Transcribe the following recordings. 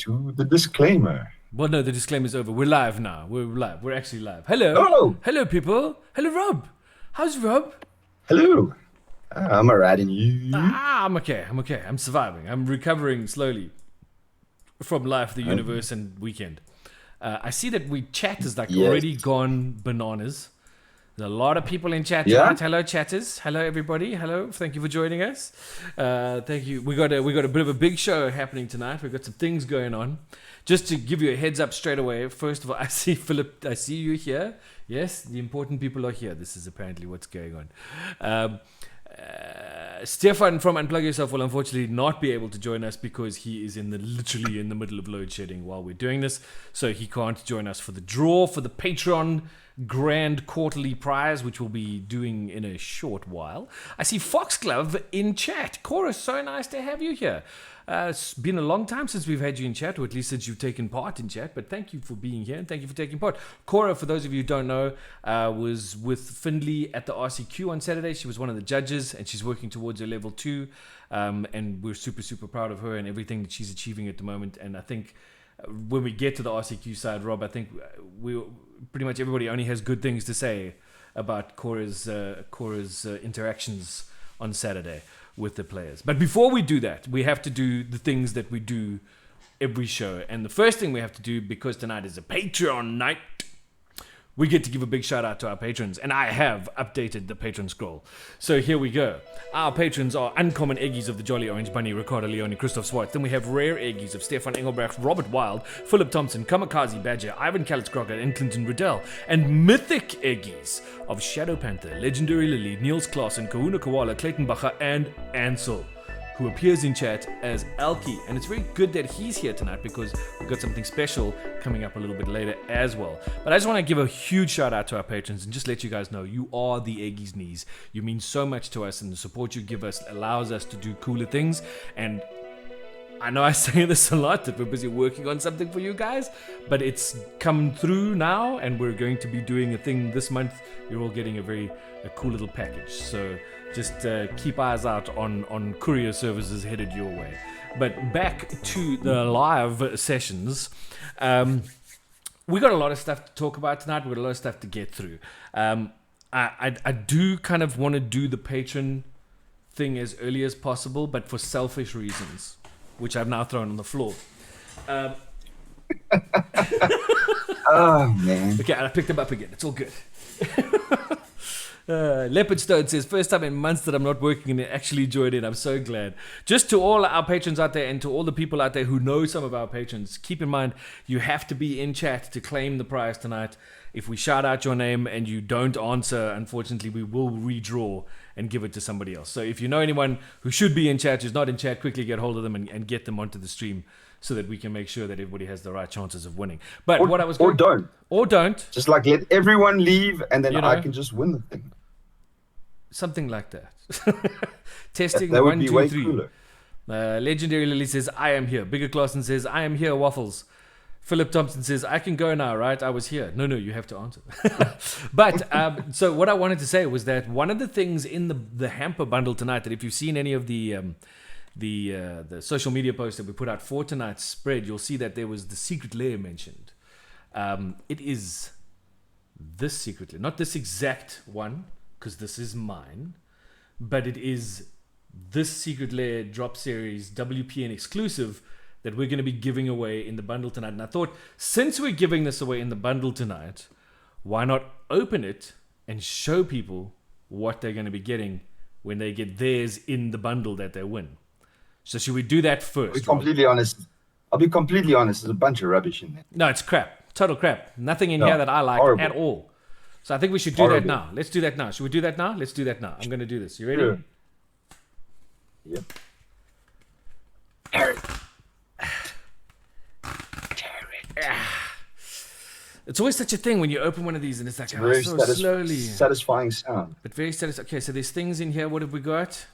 to the disclaimer. Well, no, the disclaimer's over. We're live now. We're live. We're actually live. Hello. Hello. Hello, people. Hello, Rob. How's Rob? Hello. I'm alright, and you? I'm okay. I'm surviving. I'm recovering slowly from life, the universe, and weekend. I see that chat is already gone bananas. There's a lot of people in chat tonight. Hello, chatters. Hello, everybody. Hello. Thank you for joining us. Thank you. We got a bit of a big show happening tonight. We've got some things going on. Just to give you a heads up straight away, first of all, I see Philip. I see you here. Yes, the important people are here. This is apparently what's going on. Stefan from Unplug Yourself will unfortunately not be able to join us because he is literally in the middle of load shedding while we're doing this. So he can't join us for the draw for the Patreon Grand Quarterly Prize, which we'll be doing in a short while. I see Foxglove in chat. Cora, so nice to have you here. It's been a long time since we've had you in chat, or at least since you've taken part in chat, but thank you for being here and thank you for taking part. Cora, for those of you who don't know, was with Findley at the RCQ on Saturday. She was one of the judges and she's working towards her level 2, and we're super, super proud of her and everything that she's achieving at the moment. And I think when we get to the RCQ side, Rob, I think pretty much everybody only has good things to say about Cora's interactions on Saturday with the players. But before we do that, we have to do the things that we do every show. And the first thing we have to do, because tonight is a Patreon night, we get to give a big shout out to our patrons. And I have updated the patron scroll. So here we go. Our patrons are Uncommon Eggies of the Jolly Orange Bunny, Ricardo Leone, Christoph Swart. Then we have Rare Eggies of Stefan Engelbrecht, Robert Wild, Philip Thompson, Kamikaze Badger, Ivan Kalitz-Crocker, and Clinton Riddell. And Mythic Eggies of Shadow Panther, Legendary Lily, Niels Klaassen, Kahuna Koala, Clayton Bacher, and Ansel, who appears in chat as Alki. And it's very good that he's here tonight because we've got something special coming up a little bit later as well. But I just want to give a huge shout out to our patrons and just let you guys know you are the Eggies knees. You mean so much to us, and the support you give us allows us to do cooler things. And I know I say this a lot, that we're busy working on something for you guys, but it's come through now, and we're going to be doing a thing this month. You're all getting a cool little package. So just keep eyes out on courier services headed your way. But back to the live sessions. We got a lot of stuff to talk about tonight. We got a lot of stuff to get through. I do kind of want to do the patron thing as early as possible, but for selfish reasons, which I've now thrown on the floor. Oh, man. Okay, I picked them up again. It's all good. Leopard Stone says, first time in months that I'm not working and actually joined in. I'm so glad. Just to all our patrons out there and to all the people out there who know some of our patrons, keep in mind you have to be in chat to claim the prize tonight. If we shout out your name and you don't answer, unfortunately, we will redraw and give it to somebody else. So if you know anyone who should be in chat, who's not in chat, quickly get hold of them and get them onto the stream so that we can make sure that everybody has the right chances of winning. But Or don't. Just let everyone leave and then I can just win the thing. Something like that. Testing that would 1, be 2, way 3. Cooler. Legendary Lily says, I am here. Bigger Clausen says, I am here, Waffles. Philip Thompson says, I can go now, right? I was here. No, you have to answer. But, so what I wanted to say was that one of the things in the hamper bundle tonight, that if you've seen any of the social media posts that we put out for tonight's spread, you'll see that there was the secret layer mentioned. It is this secret layer, not this exact one, because this is mine, but it is this secret layer drop series WPN exclusive that we're going to be giving away in the bundle tonight. And I thought, since we're giving this away in the bundle tonight, why not open it and show people what they're going to be getting when they get theirs in the bundle that they win? So should we do that first? I'll be completely honest. There's a bunch of rubbish in there. No, it's crap. Total crap. Nothing in here that I like at all. So I think we should do that now. Let's do that now. Should we do that now? Let's do that now. I'm going to do this. You ready? Sure. Yep. It's always such a thing when you open one of these and it's like, very so slowly. Satisfying sound. But very satisfying. Okay, so there's things in here. What have we got?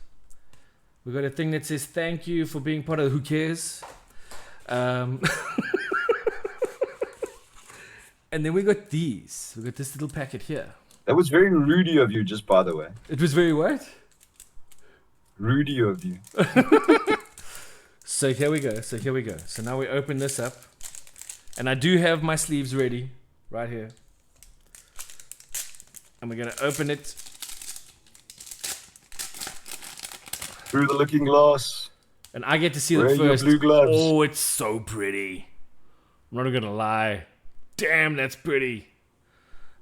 We got a thing that says, thank you for being part of Who Cares? And then we got these. We got this little packet here. That was very Rudy of you, just by the way. It was very what? Rudy of you. So So here we go. So now we open this up. And I do have my sleeves ready right here. And we're going to open it. Through the looking glass. And I get to see Wear the your first. blue gloves. Oh, it's so pretty. I'm not going to lie. Damn, that's pretty.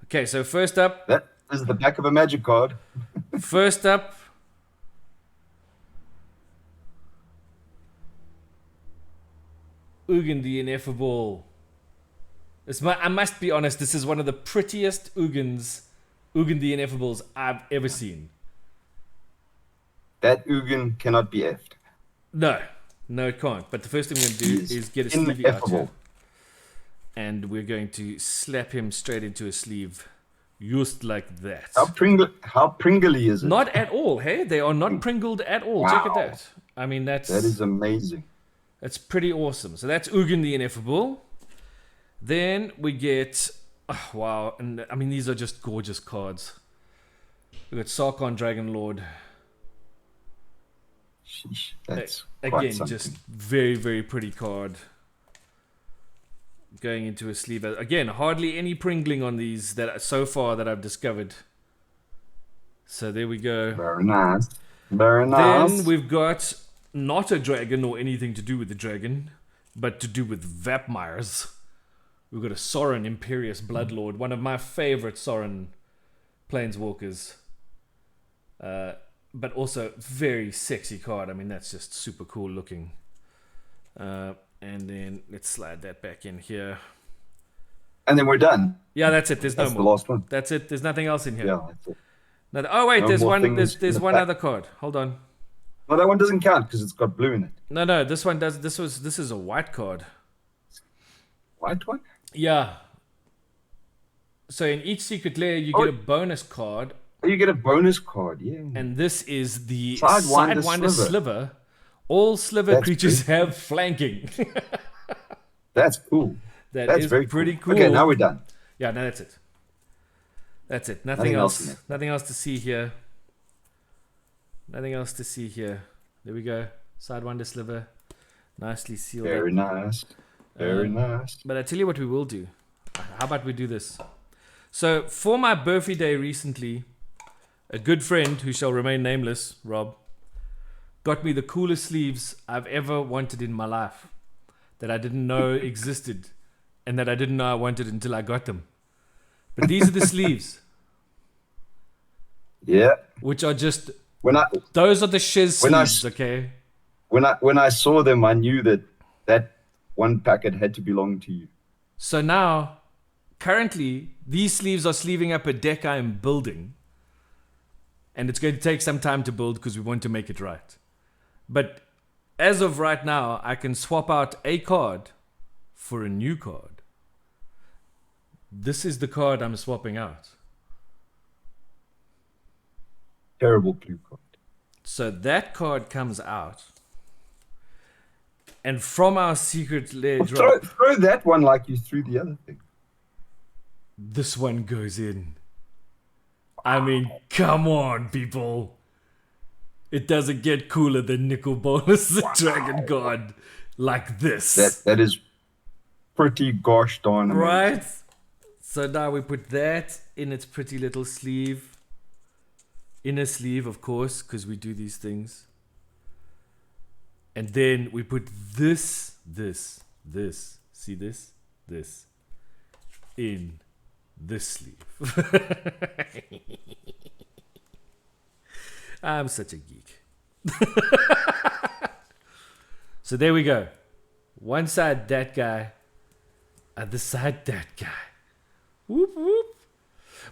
Okay, so first up. That is the back of a magic card. First up. Ugin the Ineffable. I must be honest, this is one of the prettiest Ugin the Ineffables I've ever seen. That Ugin cannot be effed. No, it can't. But the first thing we're going to do is get a sleeve out here. And we're going to slap him straight into a sleeve. Just like that. How pringly is it? Not at all, hey? They are not pringled at all. Wow. Check at that. I mean, that is amazing. That's pretty awesome. So that's Ugin the Ineffable. Then we get... Oh, wow. And I mean, these are just gorgeous cards. We got Sarkon Dragonlord. Sheesh, that's again, something. just very, very pretty card. Going into a sleeve. Again, hardly any pringling on these that so far that I've discovered. So there we go. Very nice. Very nice. Then we've got not a dragon or anything to do with the dragon, but to do with vampires. We've got a Sorin Imperious Bloodlord, one of my favorite Sorin planeswalkers. But also very sexy card. I mean, that's just super cool looking. And then let's slide that back in here. And then we're done. Yeah, that's it. There's no more. That's the last one. That's it. There's nothing else in here. Yeah, that's it. Oh wait, No there's more one. things There's in the one back. other card. Hold on. No, that one doesn't count because it's got blue in it. No. This one does. This is a white card. White one? Yeah. So in each secret layer, you get a bonus card. You get a bonus card, yeah. And this is the Sidewinder Sidewinder Sliver. All Sliver That's creatures have flanking. That's cool. That's very pretty cool. Okay, now we're done. Yeah, no, that's it. That's it. Nothing Nothing else. else in it. Nothing else to see here. Nothing else to see here. There we go. Sidewinder Sliver. Nicely sealed Very up. nice. Very nice. But I tell you what we will do. How about we do this? So for my birthday recently, a good friend who shall remain nameless, Rob, got me the coolest sleeves I've ever wanted in my life that I didn't know existed and that I didn't know I wanted until I got them. But these are the sleeves, Yeah. which are just, Those are the shiz sleeves, okay? When I saw them, I knew that one packet had to belong to you. So now, currently, these sleeves are sleeving up a deck I am building. And it's going to take some time to build because we want to make it right. But as of right now, I can swap out a card for a new card. This is the card I'm swapping out. Terrible blue card. So that card comes out. And from our secret lair Well, drop, throw that one like you threw the other thing. this one goes in. I mean, come on, people. It doesn't get cooler than Nicol Bolas the Dragon God like this. That is pretty gosh darn amazing. Right? So now we put that in its pretty little sleeve. Inner sleeve, of course, because we do these things. And then we put this, see this, in this sleeve. I'm such a geek. So there we go. One side that guy, other side that guy. Whoop whoop.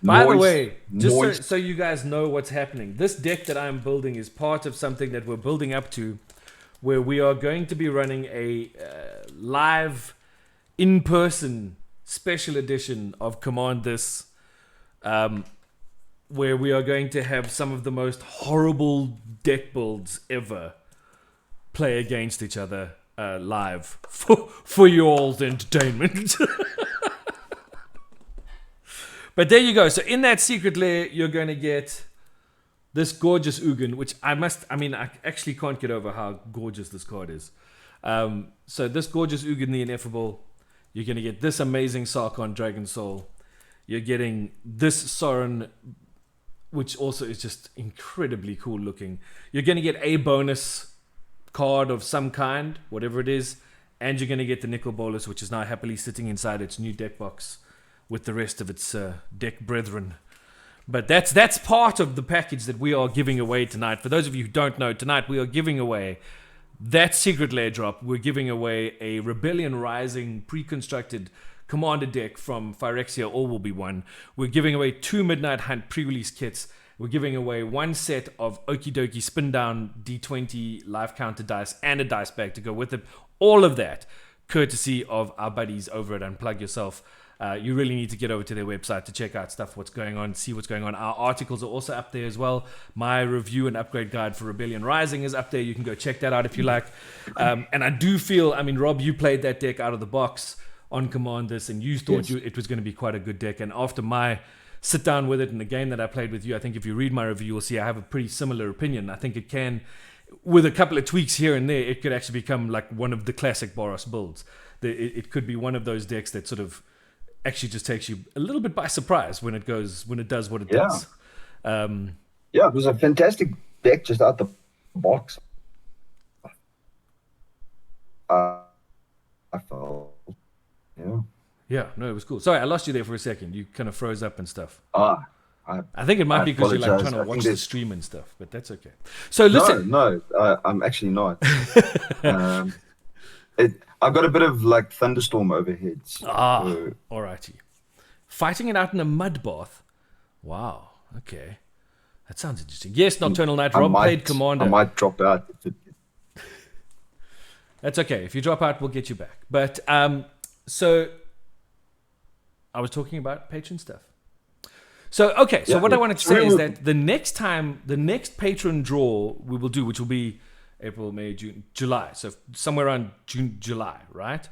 By the way, just so you guys know what's happening, this deck that I'm building is part of something that we're building up to, where we are going to be running a live, in-person special edition of Command This, where we are going to have some of the most horrible deck builds ever play against each other live for your all's entertainment. But there you go. So in that secret lair, you're going to get this gorgeous Ugin, which I actually can't get over how gorgeous this card is. So this gorgeous Ugin the Ineffable. You're going to get this amazing Sarkon Dragon Soul. You're getting this Sorin, which also is just incredibly cool looking. You're going to get a bonus card of some kind, whatever it is. And you're going to get the Nickel Bolus, which is now happily sitting inside its new deck box with the rest of its deck brethren. But that's part of the package that we are giving away tonight. For those of you who don't know, tonight we are giving away that secret lair drop. We're giving away a Rebellion Rising pre-constructed commander deck from Phyrexia, All Will Be One. We're giving away 2 Midnight Hunt pre-release kits. We're giving away 1 set of Okie Dokie Spin Down D20 live counter dice and a dice bag to go with it. All of that courtesy of our buddies over at Unplug Yourself. You really need to get over to their website to check out stuff, what's going on, see what's going on. Our articles are also up there as well. My review and upgrade guide for Rebellion Rising is up there. You can go check that out if you like. And I do feel, I mean, Rob, you played that deck out of the box on Commanders, and you thought it was going to be quite a good deck. And after my sit down with it and the game that I played with you, I think if you read my review, you'll see I have a pretty similar opinion. I think it can, with a couple of tweaks here and there, it could actually become like one of the classic Boros builds. It could be one of those decks that sort of actually just takes you a little bit by surprise when it does what it does. It was a fantastic deck just out the box. I felt, yeah, no, it was cool. Sorry, I lost you there for a second. You kind of froze up and stuff. I think it might be because you're like trying to watch the stream and stuff, but that's okay. So listen, no, I'm actually not. I've got a bit of like thunderstorm overhead. Alrighty. Fighting it out in a mud bath. Wow. Okay. That sounds interesting. Yes, Nocturnal Knight. Rob played Commander. I might drop out. That's okay. If you drop out, we'll get you back. But so I was talking about patron stuff. So what I wanted to say is that the next patron draw we will do, which will be April, May, June, July. So somewhere around June, July, right?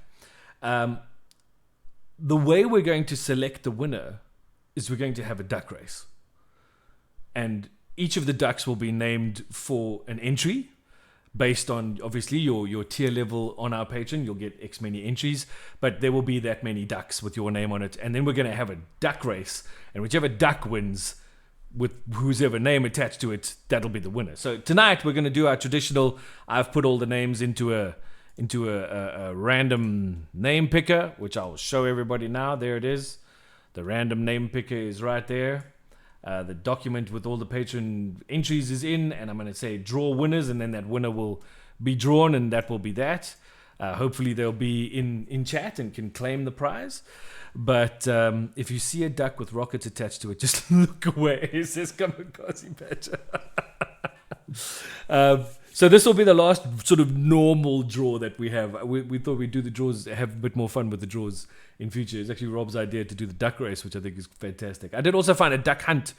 The way we're going to select the winner is we're going to have a duck race. And each of the ducks will be named for an entry based on, obviously, your tier level on our Patreon. You'll get X many entries, but there will be that many ducks with your name on it. And then we're going to have a duck race. And whichever duck wins, with whose ever name attached to it, that'll be the winner. So tonight we're going to do our traditional, I've put all the names into a random name picker, which I'll show everybody now. There it is. The random name picker is right there. The document with all the patron entries is in, and I'm going to say draw winners, and then that winner will be drawn, and that will be that. Hopefully they'll be in chat and can claim the prize. But if you see a duck with rockets attached to it, just look away. It says Kamikaze Badger. So this will be the last sort of normal draw that we have. We thought we'd do the draws, have a bit more fun with the draws in future. It's actually Rob's idea to do the duck race, which I think is fantastic. I did also find a duck hunt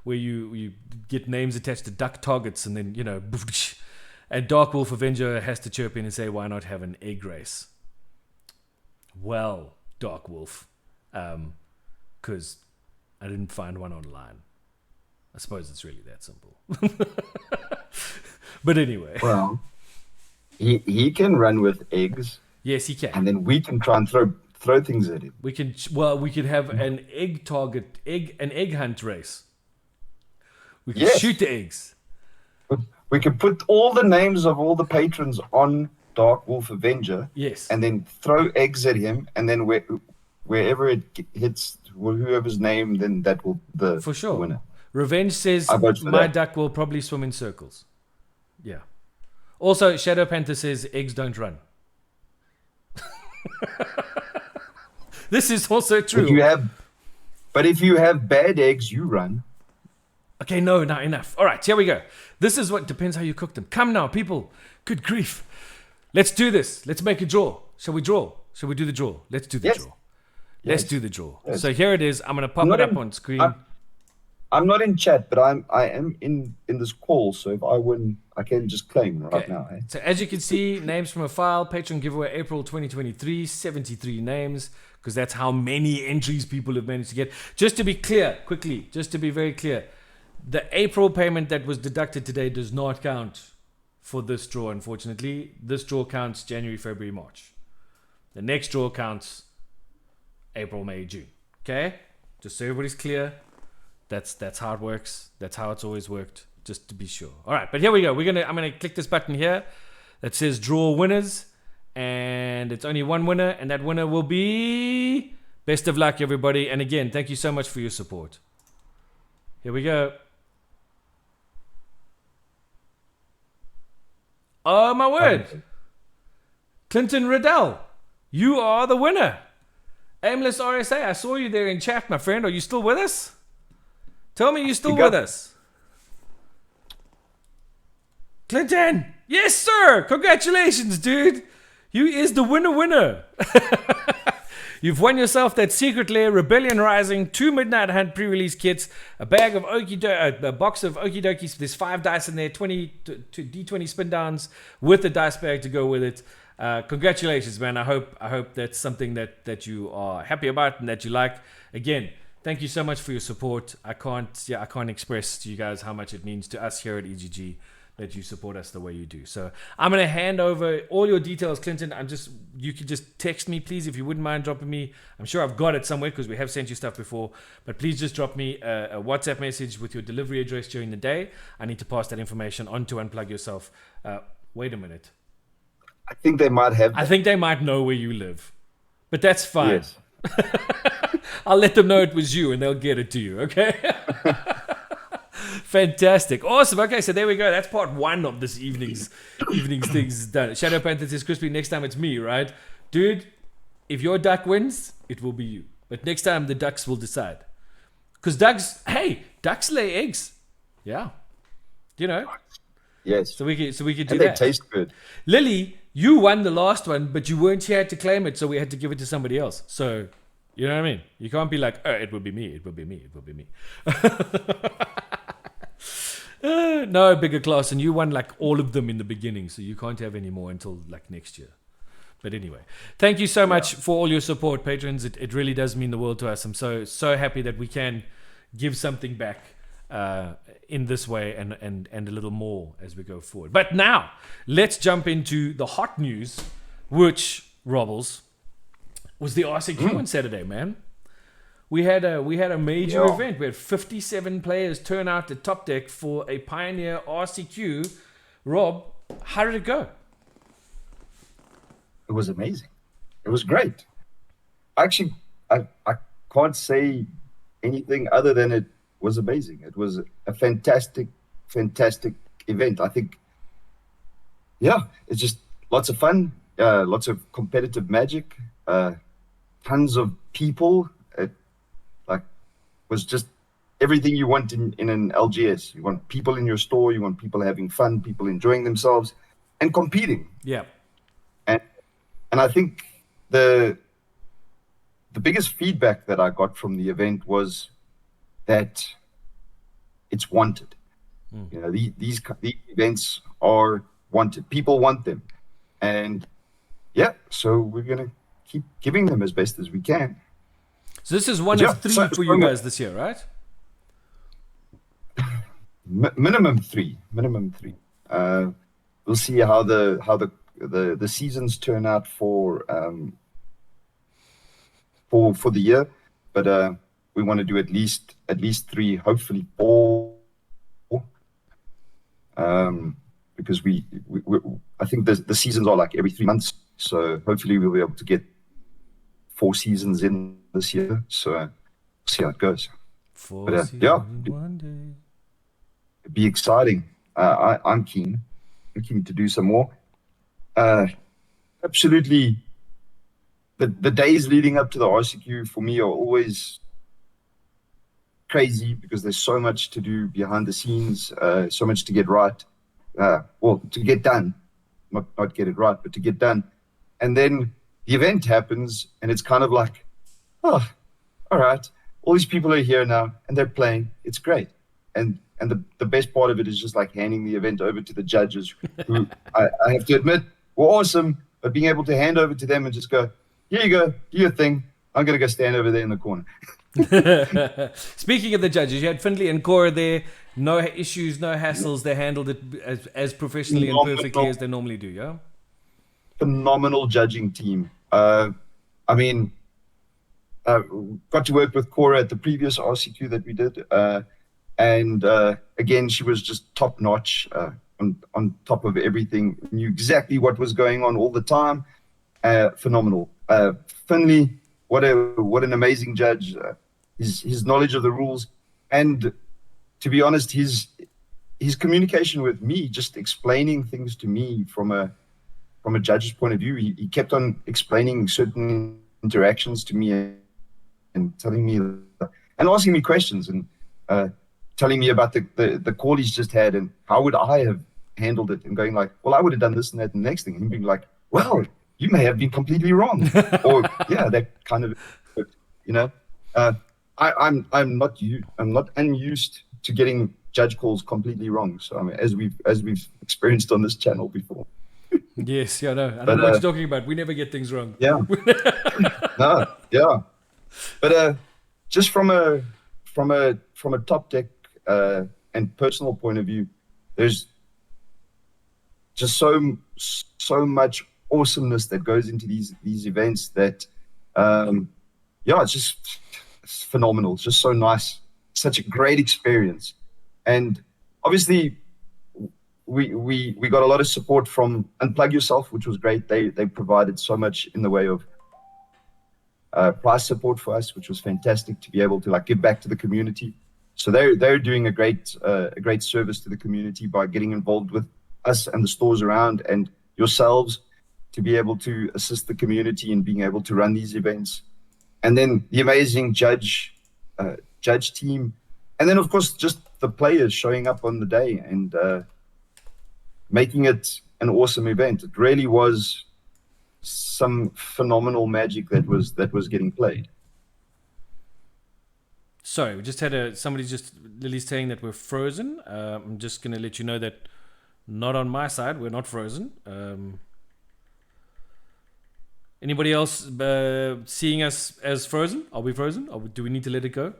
where you get names attached to duck targets, and then, and Dark Wolf Avenger has to chirp in and say, why not have an egg race? Well, Dark Wolf, because I didn't find one online. I suppose it's really that simple. But anyway. Well, he can run with eggs. Yes, he can. And then we can try and throw things at him. We could have an egg hunt race. We can shoot the eggs. We can put all the names of all the patrons on Dark Wolf Avenger. Yes. And then throw eggs at him, and then wherever it hits whoever's name, then that will be for sure. The winner. Revenge says my duck will probably swim in circles. Yeah. Also, Shadow Panther says eggs don't run. This is also true. But if you have bad eggs, you run. Okay, no, enough. All right, here we go. This is what depends how you cook them. Come now, people. Good grief. Let's do this. Let's make a draw. Shall we draw? Shall we do the draw? Let's do the draw. Let's do the draw. Yes. So here it is. I'm going to pop it up on screen. I'm not in chat, but I am in this call. So if I win, I can just claim right now. Eh? So as you can see, names from a file, Patreon giveaway April 2023, 73 names, because that's how many entries people have managed to get. Just to be clear, just to be very clear, the April payment that was deducted today does not count for this draw, unfortunately. This draw counts January, February, March. The next draw counts April, May, June. Okay? Just so everybody's clear. That's how it works. That's how it's always worked, just to be sure. All right, but here we go. I'm gonna click this button here that says draw winners, and it's only one winner, and that winner will be... Best of luck, everybody. And again, thank you so much for your support. Here we go. Oh, my word. Clinton Riddell, you are the winner. Aimless RSA, I saw you there in chat, my friend. Are you still with us? Tell me you're still with us. Clinton, yes, sir. Congratulations, dude. You is the winner. You've won yourself that Secret Lair, Rebellion Rising, 2 Midnight Hunt pre-release kits, a bag of a box of Okie Dokies. There's 5 dice in there, 20 D20 spin downs with the dice bag to go with it. Congratulations, man. I hope that's something that you are happy about and that you like. Again, thank you so much for your support. I can't express to you guys how much it means to us here at EGG that you support us the way you do. So I'm going to hand over all your details, Clinton. You can just text me, please, if you wouldn't mind dropping me. I'm sure I've got it somewhere because we have sent you stuff before, but please just drop me a WhatsApp message with your delivery address during the day. I need to pass that information on to Unplug Yourself. Wait a minute. I think they might have. I think they might know where you live, but that's fine. Yes. I'll let them know it was you and they'll get it to you, okay? Fantastic. Awesome. Okay, so there we go. That's part 1 of this evening's things done. Shadow Panther says, Crispy, next time it's me, right? Dude, if your duck wins, it will be you. But next time the ducks will decide. Because ducks lay eggs. Yeah. You know. Yes. So we could do and that. They taste good. Lily, you won the last one, but you weren't here to claim it, so we had to give it to somebody else. So, you know what I mean? You can't be like, oh, it will be me, it will be me, it will be me. No, Bigger Class, and you won like all of them in the beginning, so you can't have any more until like next year. But anyway, thank you so much for all your support, patrons. It really does mean the world to us. I'm so happy that we can give something back in this way and a little more as we go forward. But now, let's jump into the hot news, which, Robbles, was the RCQ on Saturday, man. We had a major event. We had 57 players turn out at Top Deck for a Pioneer RCQ. Rob, how did it go? It was amazing. It was great. Actually, I can't say anything other than it was amazing. It was a fantastic event. I think, it's just lots of fun, lots of competitive magic, tons of people. It was just everything you want in an LGS. You want people in your store, you want people having fun, people enjoying themselves and competing. Yeah. And I think the biggest feedback that I got from the event was that it's wanted. You know, these events are wanted. People want them. And so we're going to keep giving them as best as we can. So this is one of 3 for you guys this year, right? Minimum three. We'll see how the seasons turn out for the year, but we want to do at least 3, hopefully 4, because we I think the seasons are like every 3 months, so hopefully we'll be able to get 4 seasons in this year. So we'll see how it goes. 4 seasons one day. It'd be exciting. I'm keen to do some more. Absolutely. The days leading up to the RCQ for me are always crazy because there's so much to do behind the scenes, so much to get right. To get done, not get it right, but to get done. And then the event happens and it's kind of like, oh, all right, all these people are here now and they're playing. It's great. And the best part of it is just like handing the event over to the judges who I have to admit were awesome, but being able to hand over to them and just go, here you go, do your thing. I'm going to go stand over there in the corner. Speaking of the judges, you had Findlay and Cora there. No issues, no hassles. They handled it as professionally and perfectly as they normally do, yeah? Phenomenal judging team. I mean, got to work with Cora at the previous RCQ that we did. And again, she was just top notch, on top of everything, knew exactly what was going on all the time. Phenomenal. Finley, what an amazing judge. His knowledge of the rules, and to be honest, his communication with me, just explaining things to me from a judge's point of view. He kept on explaining certain interactions to me and telling me and asking me questions and telling me about the call he's just had and how would I have handled it, and going like, well, I would have done this and that and the next thing, and being like, well, you may have been completely wrong, or yeah, that kind of, you know. I'm not unused to getting judge calls completely wrong. So I mean, as we've experienced on this channel before. Yes, yeah, no, I don't know what you're talking about. We never get things wrong. Yeah. No, yeah. But just from a top deck and personal point of view, there's just so much awesomeness that goes into these events that yeah, it's phenomenal. It's just so nice, such a great experience. And obviously we got a lot of support from Unplug Yourself, which was great. They provided so much in the way of price support for us, which was fantastic to be able to like give back to the community. So they're doing a great service to the community by getting involved with us and the stores around and yourselves to be able to assist the community in being able to run these events. And then the amazing judge team, and then of course just the players showing up on the day and making it an awesome event. It really was some phenomenal magic that was getting played. Sorry, we just had Lily's saying that we're frozen. I'm just going to let you know that not on my side, we're not frozen. Anybody else seeing us as frozen? Are we frozen? Do we need to let it go?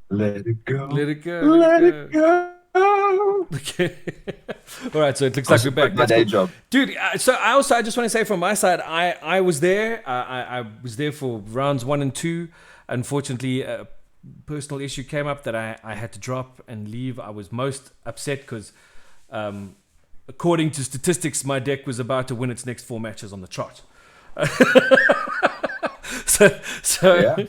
Let it go. Let it go. Let it go. Okay. All right. So it looks like we're back. My day job, dude. So I just want to say from my side, I was there. I was there for rounds 1 and 2. Unfortunately, a personal issue came up that I had to drop and leave. I was most upset because, according to statistics, my deck was about to win its next 4 matches on the trot. so yeah.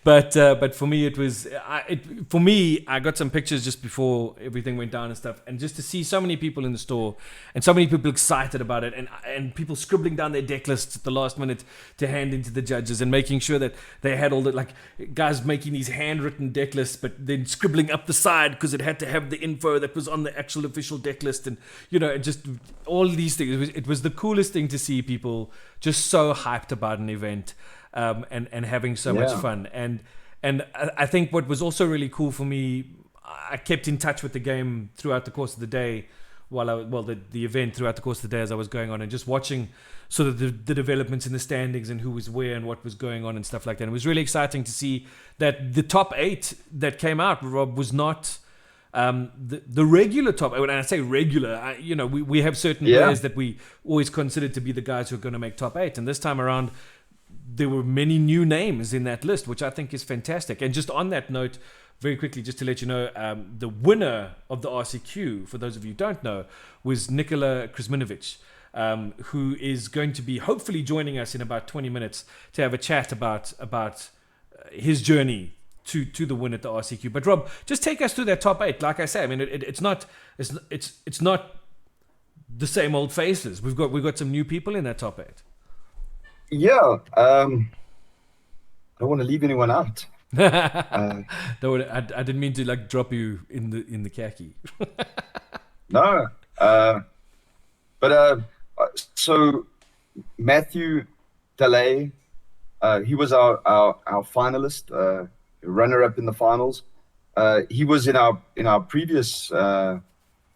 But for me, it was I got some pictures just before everything went down and stuff, and just to see so many people in the store and so many people excited about it, and people scribbling down their deck lists at the last minute to hand into the judges, and making sure that they had all the, like, guys making these handwritten deck lists, but then scribbling up the side because it had to have the info that was on the actual official deck list, and and just all these things. It was the coolest thing to see people just so hyped about an event. And having so much fun, and I think what was also really cool for me, I kept in touch with the game throughout the course of the day, the event throughout the course of the day as I was going on, and just watching sort of the developments in the standings and who was where and what was going on and stuff like that. And it was really exciting to see that the top 8 that came out, Rob, was not the regular top. When I say regular, we have certain players that we always considered to be the guys who are going to make top 8, and this time around, there were many new names in that list, which I think is fantastic. And just on that note, very quickly, just to let you know, the winner of the RCQ, for those of you who don't know, was Nikola Krizminovic, who is going to be hopefully joining us in about 20 minutes to have a chat about his journey to the win at the RCQ. But Rob, just take us through that top 8. Like I say, I mean, it's not the same old faces. We've got some new people in that top 8. Yeah, I don't want to leave anyone out. I didn't mean to like drop you in the khaki. No, but so Matthew Delay, he was our finalist, runner-up in the finals. He was in our previous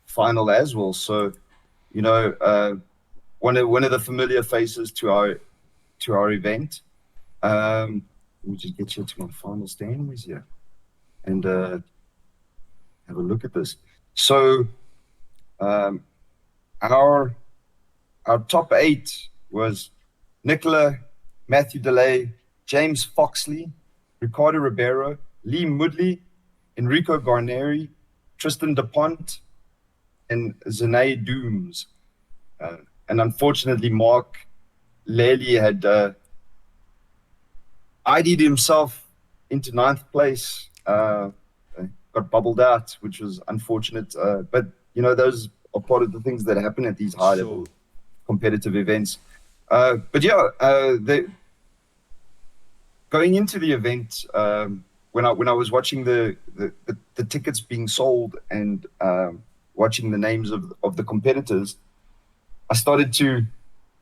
final as well. So, one of the familiar faces to our event. Let me just get you to my final standings here and have a look at this. So our top 8 was Nicola, Matthew DeLay, James Foxley, Ricardo Ribeiro, Lee Moodley, Enrico Garneri, Tristan DuPont, and Zane Dooms. And unfortunately, Mark Lely had ID'd himself into 9th place, got bubbled out, which was unfortunate. But, those are part of the things that happen at these high-level competitive events. But yeah, going into the event, when I was watching the tickets being sold and watching the names of the competitors, I started to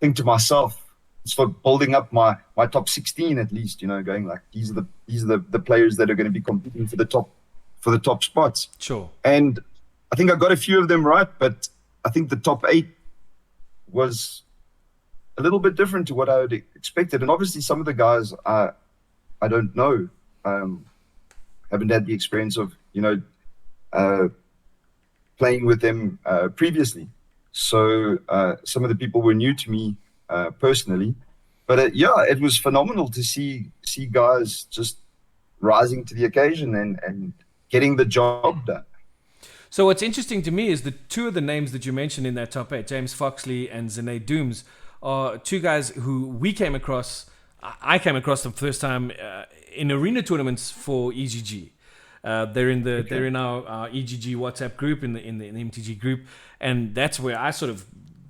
think to myself, start building up my top 16 at least, going like these are the players that are going to be competing for the top spots. Sure. And I think I got a few of them right, but I think the top 8 was a little bit different to what I had expected. And obviously some of the guys I don't know, haven't had the experience of, playing with them previously. So some of the people were new to me personally. But yeah, it was phenomenal to see guys just rising to the occasion and getting the job done. So what's interesting to me is the 2 of the names that you mentioned in that top 8, James Foxley and Zane Dooms, are 2 guys who we came across. I came across them first time in arena tournaments for EGG. They're in our EGG WhatsApp group in the MTG group, and that's where I sort of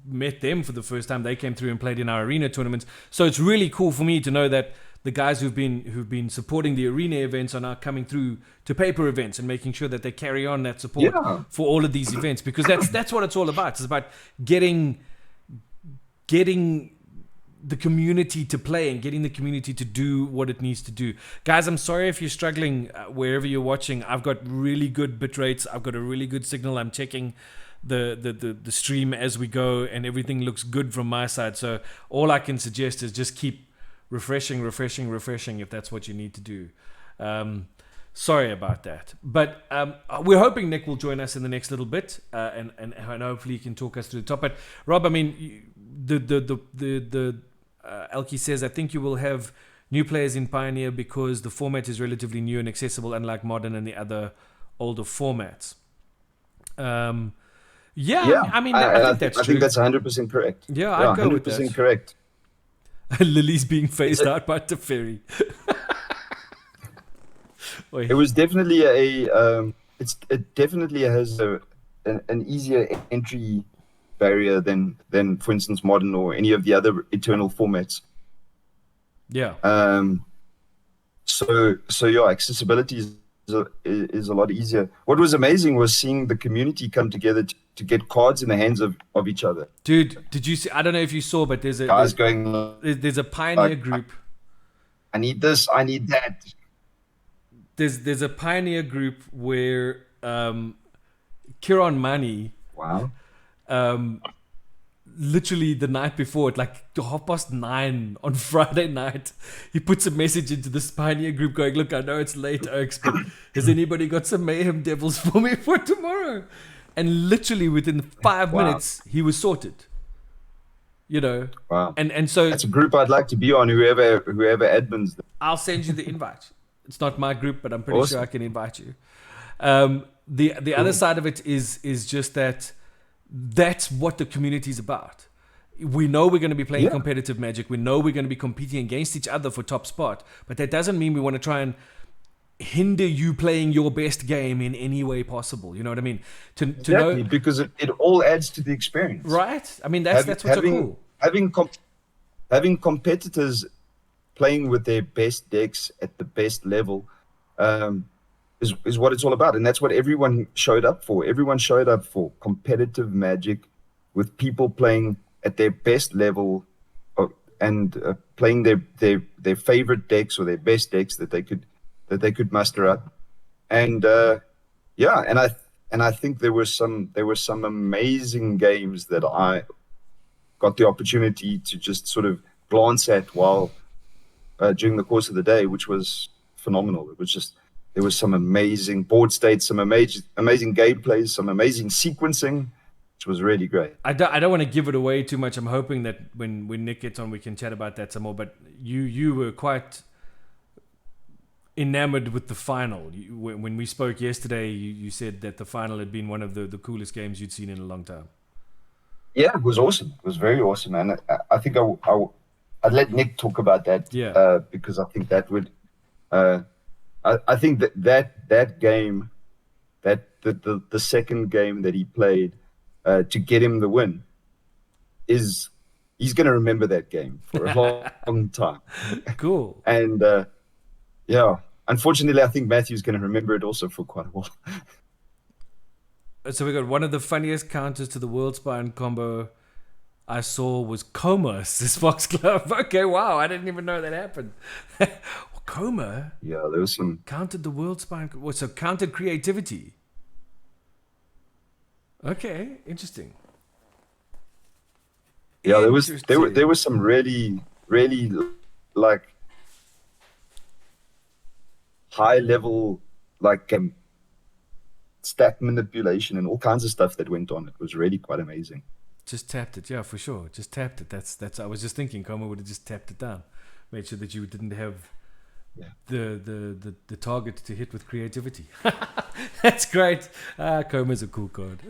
met them for the first time. They came through and played in our arena tournaments. So it's really cool for me to know that the guys who've been supporting the arena events are now coming through to paper events and making sure that they carry on that support for all of these events, because that's what it's all about. It's about getting the community to play and getting the community to do what it needs to do. Guys, I'm sorry if you're struggling wherever you're watching. I've got really good bit rates. I've got a really good signal. I'm checking the stream as we go, and everything looks good from my side. So all I can suggest is just keep refreshing if that's what you need to do. Sorry about that, but we're hoping Nick will join us in the next little bit, and hopefully he can talk us through the top. But Rob, I mean, the Elkie says, I think you will have new players in Pioneer because the format is relatively new and accessible, unlike Modern and the other older formats. I mean, I think that's true. I think that's 100% correct. Yeah, I'd go with that. 100% correct. Lily's being phased out by Teferi. It was definitely it definitely has an easier entry barrier than for instance Modern or any of the other Eternal formats. Yeah. So yeah, accessibility is a lot easier. What was amazing was seeing the community come together to get cards in the hands of each other. Dude, did you see? I don't know if you saw, but there's a Pioneer group. I need this. I need that. There's a Pioneer group where Kiron Money. Wow. Literally the night before, at like 9:30 on Friday night, he puts a message into this Pioneer group going, look, I know it's late, Oaks, but has anybody got some Mayhem Devils for me for tomorrow? And literally within 5 minutes, he was sorted. Wow. And so that's a group I'd like to be on, whoever admins them. I'll send you the invite. It's not my group, but I'm pretty sure I can invite you. The other side of it is just that's what the community is about. We know we're going to be playing competitive Magic. We know we're going to be competing against each other for top spot, but that doesn't mean we want to try and hinder you playing your best game in any way possible. You know what I mean? Exactly, because it all adds to the experience, right? I mean, that's what's so cool. Having competitors playing with their best decks at the best level is what it's all about, and that's what everyone showed up for. Everyone showed up for competitive Magic with people playing at their best level and playing their favorite decks or their best decks that they could muster up. And and I think there were some amazing games that got the opportunity to just sort of glance at while during the course of the day, which was phenomenal. It was just, there was some amazing board states, some amazing gameplays, some amazing sequencing, which was really great. I don't want to give it away too much. I'm hoping that when Nick gets on, we can chat about that some more. But you were quite enamored with the final. When we spoke yesterday, you said that the final had been one of the coolest games you'd seen in a long time. Yeah, it was awesome. It was very awesome, and I think I'd let Nick talk about that. Yeah. Because I think that would. I think that game, that the second game that he played to get him the win, he's going to remember that game for a long time. Cool. And yeah, unfortunately, I think Matthew's going to remember it also for quite a while. So we got one of the funniest counters to the World Spine combo I saw was Coma, says Fox Club. Okay, wow, I didn't even know that happened. Coma? Yeah, there was some... Countered the World Spine... So countered creativity. Okay, interesting. Yeah, there was some really like high level like stack manipulation and all kinds of stuff that went on. It was really quite amazing. Just tapped it, yeah, for sure. Just tapped it. That's. I was just thinking, Coma would have just tapped it down, made sure that you didn't have the target to hit with creativity. That's great. Coma's a cool card.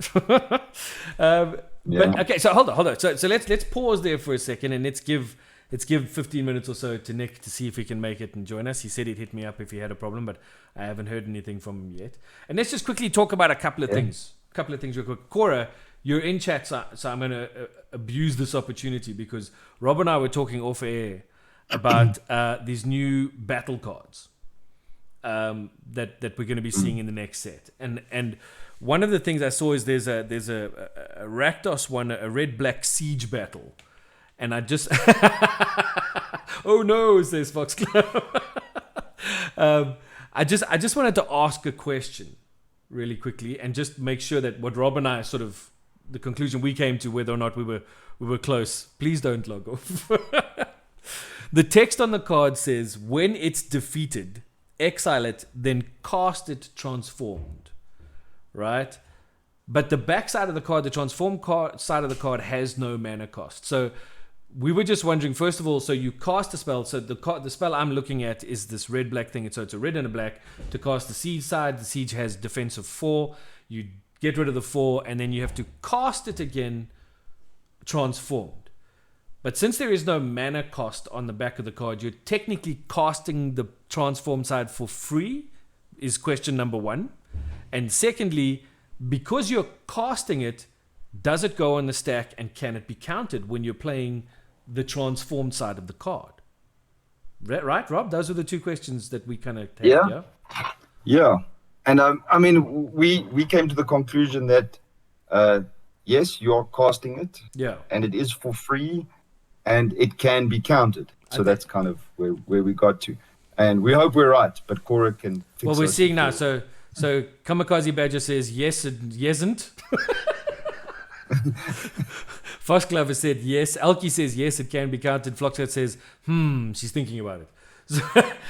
But okay, so hold on. So let's pause there for a second and let's give 15 minutes or so to Nick to see if he can make it and join us. He said he'd hit me up if he had a problem, but I haven't heard anything from him yet. And let's just quickly talk about a couple of things. A couple of things real quick. Cora, you're in chat, so I'm going to abuse this opportunity because Rob and I were talking off air about these new battle cards that we're going to be seeing in the next set. And one of the things I saw is there's a Rakdos one, a red-black siege battle. And I just... oh no, says Fox Club. I just wanted to ask a question really quickly and just make sure that what Rob and I sort of... the conclusion we came to, whether or not we were close. Please don't log off. The text on the card says, when it's defeated, exile it, then cast it transformed. Right? But the back side of the card, the transform side of the card, has no mana cost. So we were just wondering, first of all, so you cast a spell. So the spell I'm looking at is this red-black thing. So it's a red and a black. To cast the siege side, the siege has defense of 4. You get rid of the 4, and then you have to cast it again, transformed. But since there is no mana cost on the back of the card, you're technically casting the transform side for free, is question number 1. And secondly, because you're casting it, does it go on the stack and can it be counted when you're playing the transformed side of the card? Right, Rob? Those are the two questions that we kind of had. Yeah. And I mean, we came to the conclusion that yes, you are casting it. Yeah. And it is for free and it can be counted. So that's kind of where we got to. And we hope we're right, but Cora can fix Well, we're seeing now. So Kamikaze Badger says yes and yesn't. Fox Glover said yes. Elkie says yes, it can be counted. Floxhead says, she's thinking about it.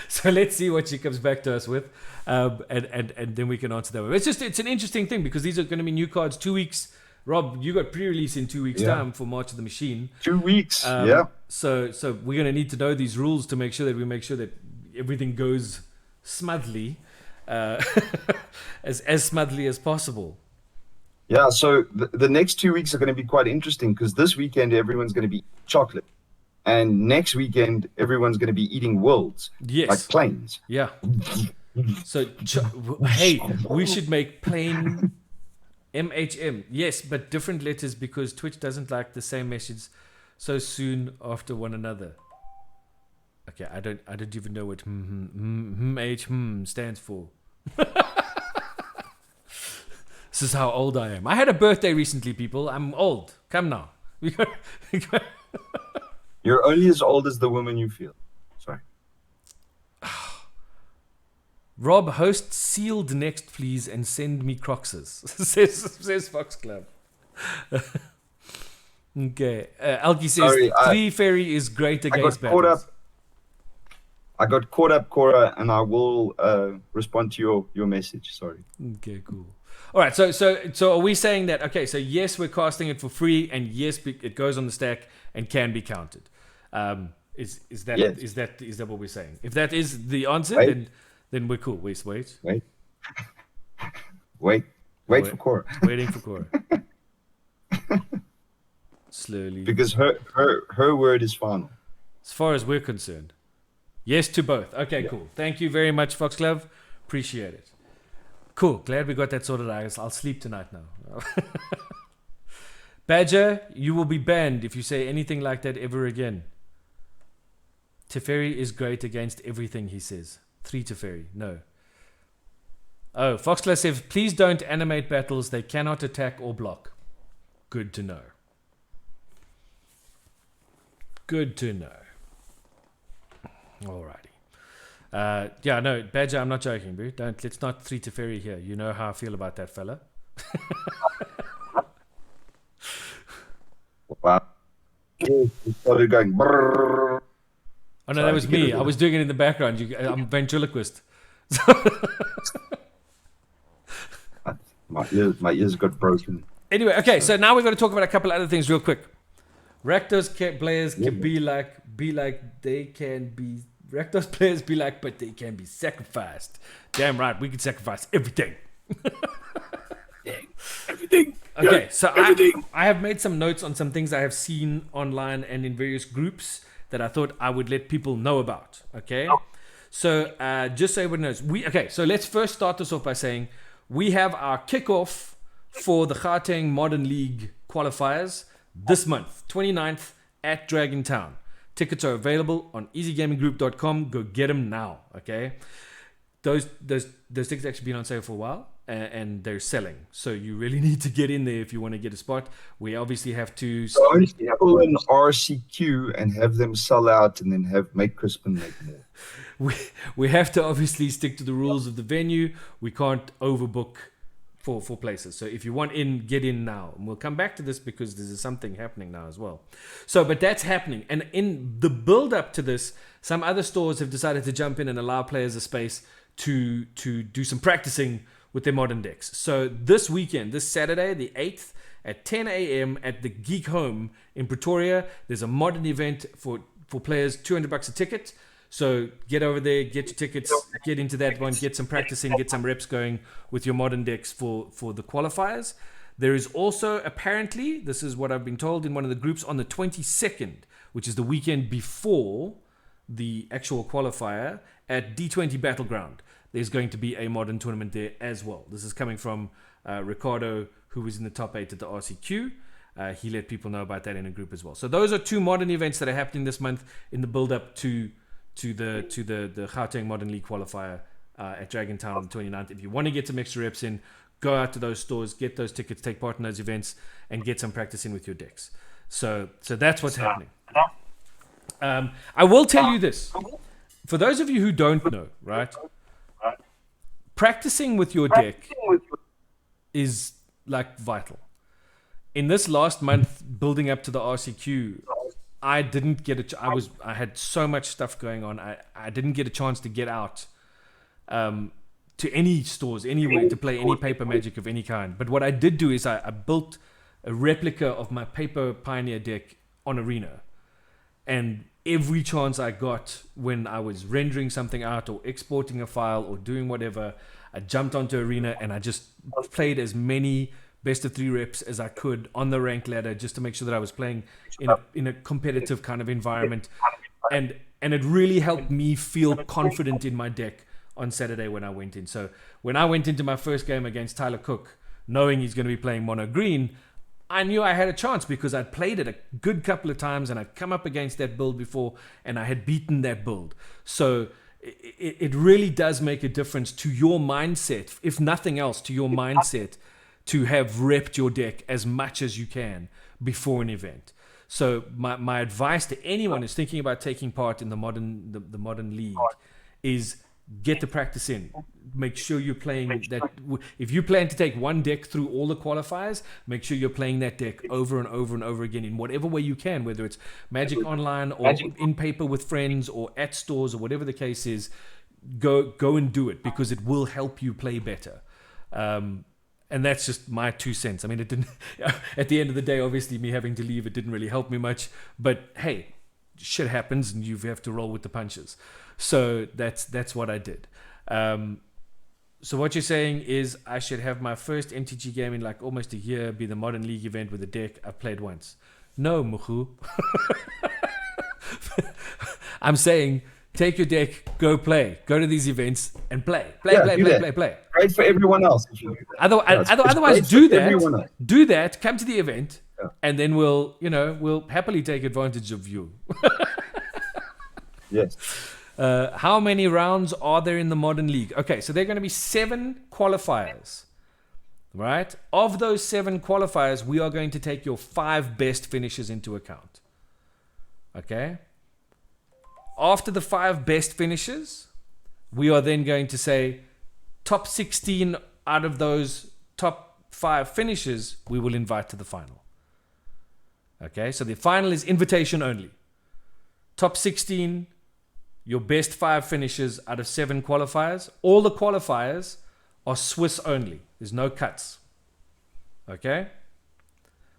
So let's see what she comes back to us with, and then we can answer that. It's an interesting thing because these are going to be new cards. 2 weeks. Rob, you got pre-release in 2 weeks' time for March of the Machine. 2 weeks. So we're going to need to know these rules to make sure that everything goes smoothly, as smoothly as possible. Yeah, so the next 2 weeks are going to be quite interesting because this weekend everyone's going to be chocolate. And next weekend everyone's going to be eating worlds. Yes. Like planes. Yeah. So, hey, we should make plane MHM. Yes, but different letters because Twitch doesn't like the same message so soon after one another. Okay, I don't even know what stands for. This is how old I am. I had a birthday recently, people. I'm old. Come now. You're only as old as the woman you feel. Sorry. Rob, host sealed next, please, and send me Croxes. says Fox Club. Okay. Elkie says Sorry, 3 fairy is great against battles. I got caught up, Cora, and I will respond to your message. Sorry. Okay, cool. All right, so are we saying that? Okay, so yes, we're casting it for free, and yes, it goes on the stack and can be counted. Is that Yes. is that what we're saying? If that is the answer, then we're cool. Wait for Cora. Waiting for Cora. Slowly. Because her word is final. As far as we're concerned. Yes to both. Okay, cool. Thank you very much, Foxglove. Appreciate it. Cool. Glad we got that sorted out. I'll sleep tonight now. Badger, you will be banned if you say anything like that ever again. Teferi is great against everything, he says. 3 Teferi. No. Oh, Foxglove says, please don't animate battles. They cannot attack or block. Good to know. Good to know. Alrighty. Yeah, no, Badger, I'm not joking, bro. Let's not 3 Teferi here. You know how I feel about that fella. Wow. He started going. Brrr. Oh no, that was me. I was doing it in the background. I'm ventriloquist. My ears got broken. Anyway, okay, so now we're going to talk about a couple other things real quick. Rakdos players can be like they can be. Rakdos players be like, but they can be sacrificed. Damn right, we can sacrifice everything. Everything. Okay, so everything. I have made some notes on some things I have seen online and in various groups that I thought I would let people know about. Okay, so just so everyone knows, so let's first start this off by saying we have our kickoff for the Gauteng Modern League qualifiers this month, 29th at Dragontown. Tickets are available on easygaminggroup.com. Go get them now, okay? Those tickets actually been on sale for a while, and they're selling. So you really need to get in there if you want to get a spot. We obviously have to pull in RCQ and have them sell out, and then make Crispin make more. We have to obviously stick to the rules of the venue. We can't overbook for places. So if you want in, get in now. And we'll come back to this because there's something happening now as well. So, but that's happening. And in the build up to this, some other stores have decided to jump in and allow players a space to do some practicing with their modern decks. So this weekend, this Saturday, the 8th, at 10 a.m. at the Geek Home in Pretoria, there's a modern event for players, $200 a ticket. So get over there, get your tickets, get into that one, get some practicing, get some reps going with your modern decks for the qualifiers. There is also, apparently, this is what I've been told in one of the groups, on the 22nd, which is the weekend before the actual qualifier, at D20 Battleground, there's going to be a modern tournament there as well. This is coming from Ricardo, who was in the top 8 at the RCQ. He let people know about that in a group as well. So those are 2 modern events that are happening this month in the build-up to the Gauteng Modern League qualifier at Dragontown on the 29th. If you want to get some extra reps in, go out to those stores, get those tickets, take part in those events, and get some practice in with your decks. So that's what's happening. I will tell you this. For those of you who don't know, right? Practicing with your deck is like vital. In this last month building up to the RCQ, I didn't get I had so much stuff going on. I didn't get a chance to get out to any stores anywhere to play any paper Magic of any kind. But what I did do is I built a replica of my paper Pioneer deck on Arena. And every chance I got when I was rendering something out or exporting a file or doing whatever, I jumped onto Arena and I just played as many best of 3 reps as I could on the rank ladder, just to make sure that I was playing in a competitive kind of environment, and it really helped me feel confident in my deck on Saturday when I went in. So when I went into my first game against Tyler Cook, knowing he's going to be playing mono green, I knew I had a chance because I'd played it a good couple of times and I'd come up against that build before and I had beaten that build. So it really does make a difference to your mindset, if nothing else, to your mindset, to have repped your deck as much as you can before an event. So my advice to anyone who's thinking about taking part in the modern league is get the practice in. Make sure you're playing that. If you plan to take one deck through all the qualifiers, make sure you're playing that deck over and over and over again in whatever way you can, whether it's Magic Online or in paper with friends or at stores or whatever the case is. Go and do it, because it will help you play better. And that's just my 2 cents. I mean, it didn't. At the end of the day, obviously, me having to leave, it didn't really help me much. But hey, shit happens, and you have to roll with the punches. So that's what I did. So what you're saying is I should have my first MTG game in like almost a year be the Modern League event with a deck I've played once. No, Muhu. I'm saying take your deck, go play. Go to these events and play. Play. Great for everyone else. Otherwise, do that. Do that. Come to the event, and then we'll happily take advantage of you. Yes. How many rounds are there in the Modern League? Okay, so there are going to be 7 qualifiers, right? Of those 7 qualifiers, we are going to take your 5 best finishes into account. Okay? After the 5 best finishes, we are then going to say top 16 out of those top 5 finishes, we will invite to the final. Okay, so the final is invitation only. Top 16, your best 5 finishes out of 7 qualifiers. All the qualifiers are Swiss only. There's no cuts. Okay?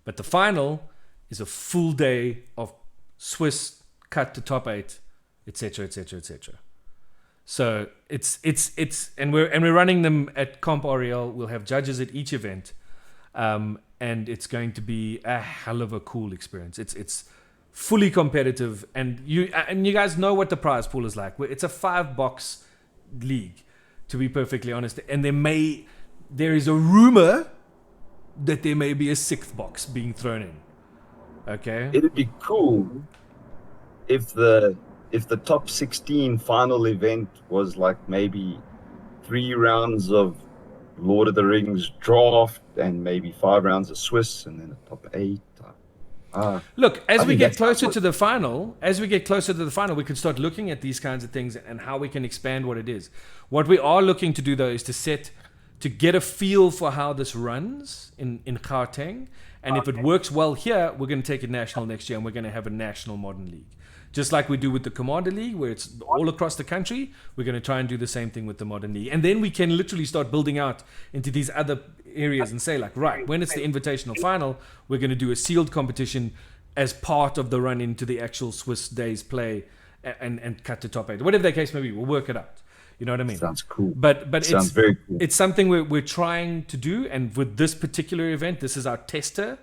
But the final is a full day of Swiss cut to top 8, etc., etc., etc. So it's and we're running them at Comp REL. We'll have judges at each event, and it's going to be a hell of a cool experience. It's fully competitive, and you guys know what the prize pool is like. It's a 5-box league, to be perfectly honest. And there is a rumor that there may be a 6th box being thrown in. Okay, it'd be cool if the top 16 final event was like maybe 3 rounds of Lord of the Rings draft and maybe 5 rounds of Swiss and then a top 8. Look, as we get closer to the final, we can start looking at these kinds of things and how we can expand what it is. What we are looking to do, though, is to get a feel for how this runs in Gauteng. And if it works well here, we're going to take it national next year, and we're going to have a national Modern League. Just like we do with the Commander League, where it's all across the country, we're going to try and do the same thing with the Modern League. And then we can literally start building out into these other areas and say, like, right, when it's the invitational final, we're going to do a sealed competition as part of the run into the actual Swiss days play and cut to top 8. Whatever the case may be, we'll work it out. You know what I mean? Sounds cool. But sounds very cool. It's something we're trying to do. And with this particular event, this is our tester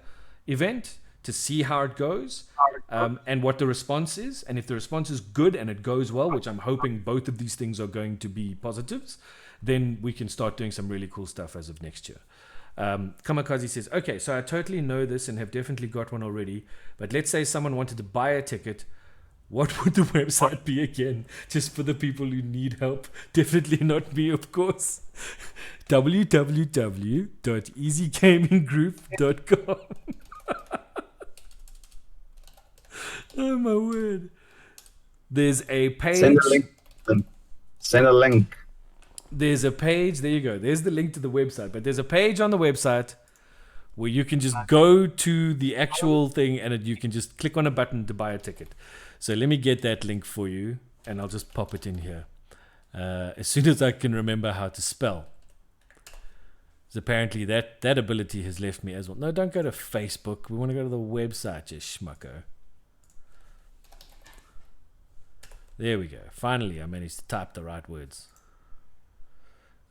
event, to see how it goes and what the response is. And if the response is good and it goes well, which I'm hoping both of these things are going to be positives, then we can start doing some really cool stuff as of next year. Kamikaze says, okay, so I totally know this and have definitely got one already, but let's say someone wanted to buy a ticket. What would the website be again? Just for the people who need help. Definitely not me, of course. www.easygaminggroup.com. Oh my word. There's a page. Send a link. There's a page. There you go. There's the link to the website. But there's a page on the website where you can just go to the actual thing and you can just click on a button to buy a ticket. So let me get that link for you and I'll just pop it in here. As soon as I can remember how to spell. So apparently that ability has left me as well. No, don't go to Facebook. We want to go to the website, you schmucko. There we go. Finally, I managed to type the right words.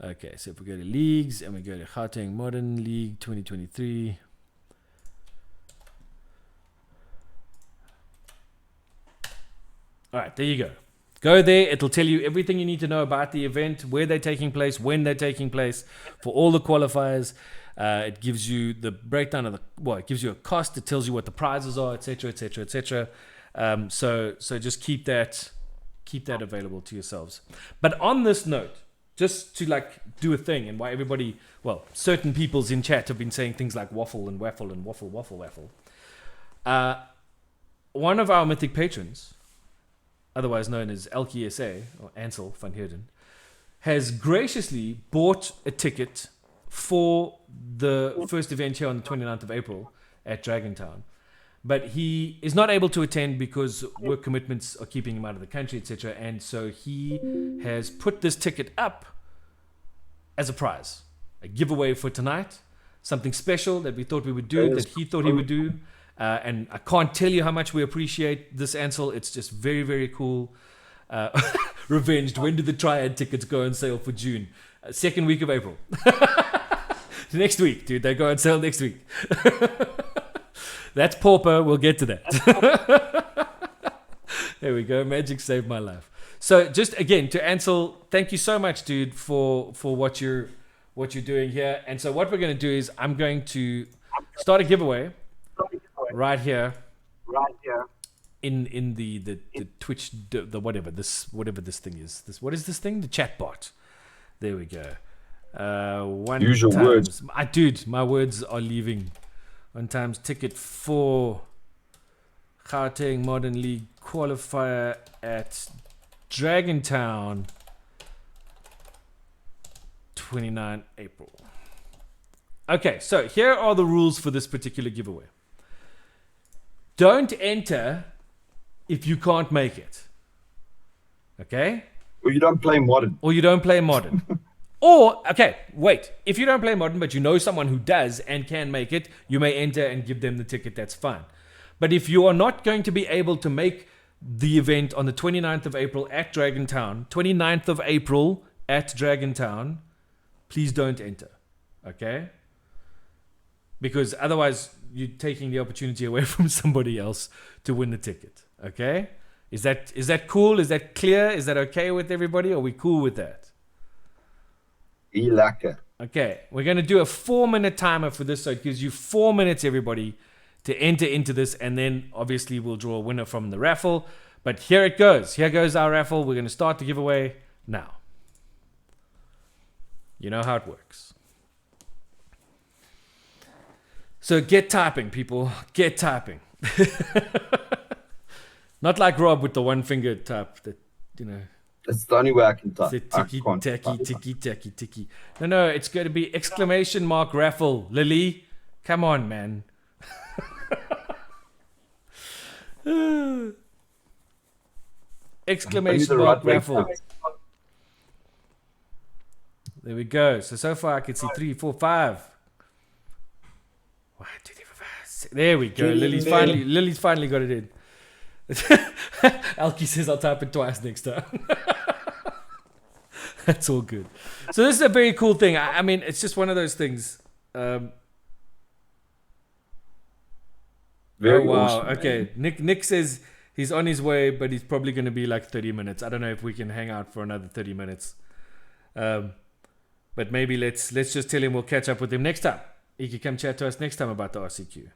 Okay, so if we go to leagues and we go to Gauteng Modern League 2023. All right, there you go. Go there. It'll tell you everything you need to know about the event, where they're taking place, when they're taking place, for all the qualifiers. It gives you the breakdown of it gives you a cost. It tells you what the prizes are, etc., etc., etc. So just keep that available to yourselves. But on this note, just to do a thing, and why everybody, certain people's in chat have been saying things like waffle and waffle and waffle, waffle, waffle. One of our mythic patrons, otherwise known as Elgato or Ansel van Heerden, has graciously bought a ticket for the first event here on the 29th of April at Dragontown. But he is not able to attend because work commitments are keeping him out of the country, etc. And so he has put this ticket up as a prize, a giveaway for tonight, something special that we thought we would do, that he thought he would do. And I can't tell you how much we appreciate this, Ansel. It's just very, very cool. Revenged. When did the Triad tickets go on sale for June? Second week of April. Next week, dude. They go on sale next week. That's pauper. We'll get to that. There we go. Magic saved my life. So just again to Ansel, thank you so much, dude, for what you're doing here. And so what we're going to do is I'm going to start a giveaway right here. In the Twitch, the whatever this thing is. What is this thing? The chat bot. There we go. Use your words. Dude, my words are leaving. 1 times ticket for Gauteng Modern League qualifier at Dragontown, 29 April. Okay, so here are the rules for this particular giveaway. Don't enter if you can't make it. Okay? Or you don't play Modern. Or, okay, wait. If you don't play Modern, but you know someone who does and can make it, you may enter and give them the ticket. That's fine. But if you are not going to be able to make the event on the 29th of April at Dragontown, 29th of April at Dragontown, please don't enter. Okay? Because otherwise, you're taking the opportunity away from somebody else to win the ticket. Okay? Is that cool? Is that clear? Is that okay with everybody? Are we cool with that? Lekker. Okay, we're going to do a 4-minute timer for this, so it gives you 4 minutes, everybody, to enter into this, and then obviously we'll draw a winner from the raffle. But here it goes. Here goes our raffle. We're going to start the giveaway now. You know how it works. So get typing, people. Get typing. Not like Rob with the one finger type that, you know. That's the only way I can type. Ticky, ticky. No, it's going to be exclamation mark raffle. Lily, come on, man. Exclamation mark raffle. There we go. So far I can see 3, 4, 5. 1, 2, 3, 4, 5, 6. There we go. Lily's finally got it in. Alki says I'll type it twice next time. That's all good. So this is a very cool thing. I mean, it's just one of those things. Very awesome. Man. Okay. Nick says he's on his way, but he's probably going to be like 30 minutes. I don't know if we can hang out for another 30 minutes. But maybe let's just tell him we'll catch up with him next time. He can come chat to us next time about the RCQ.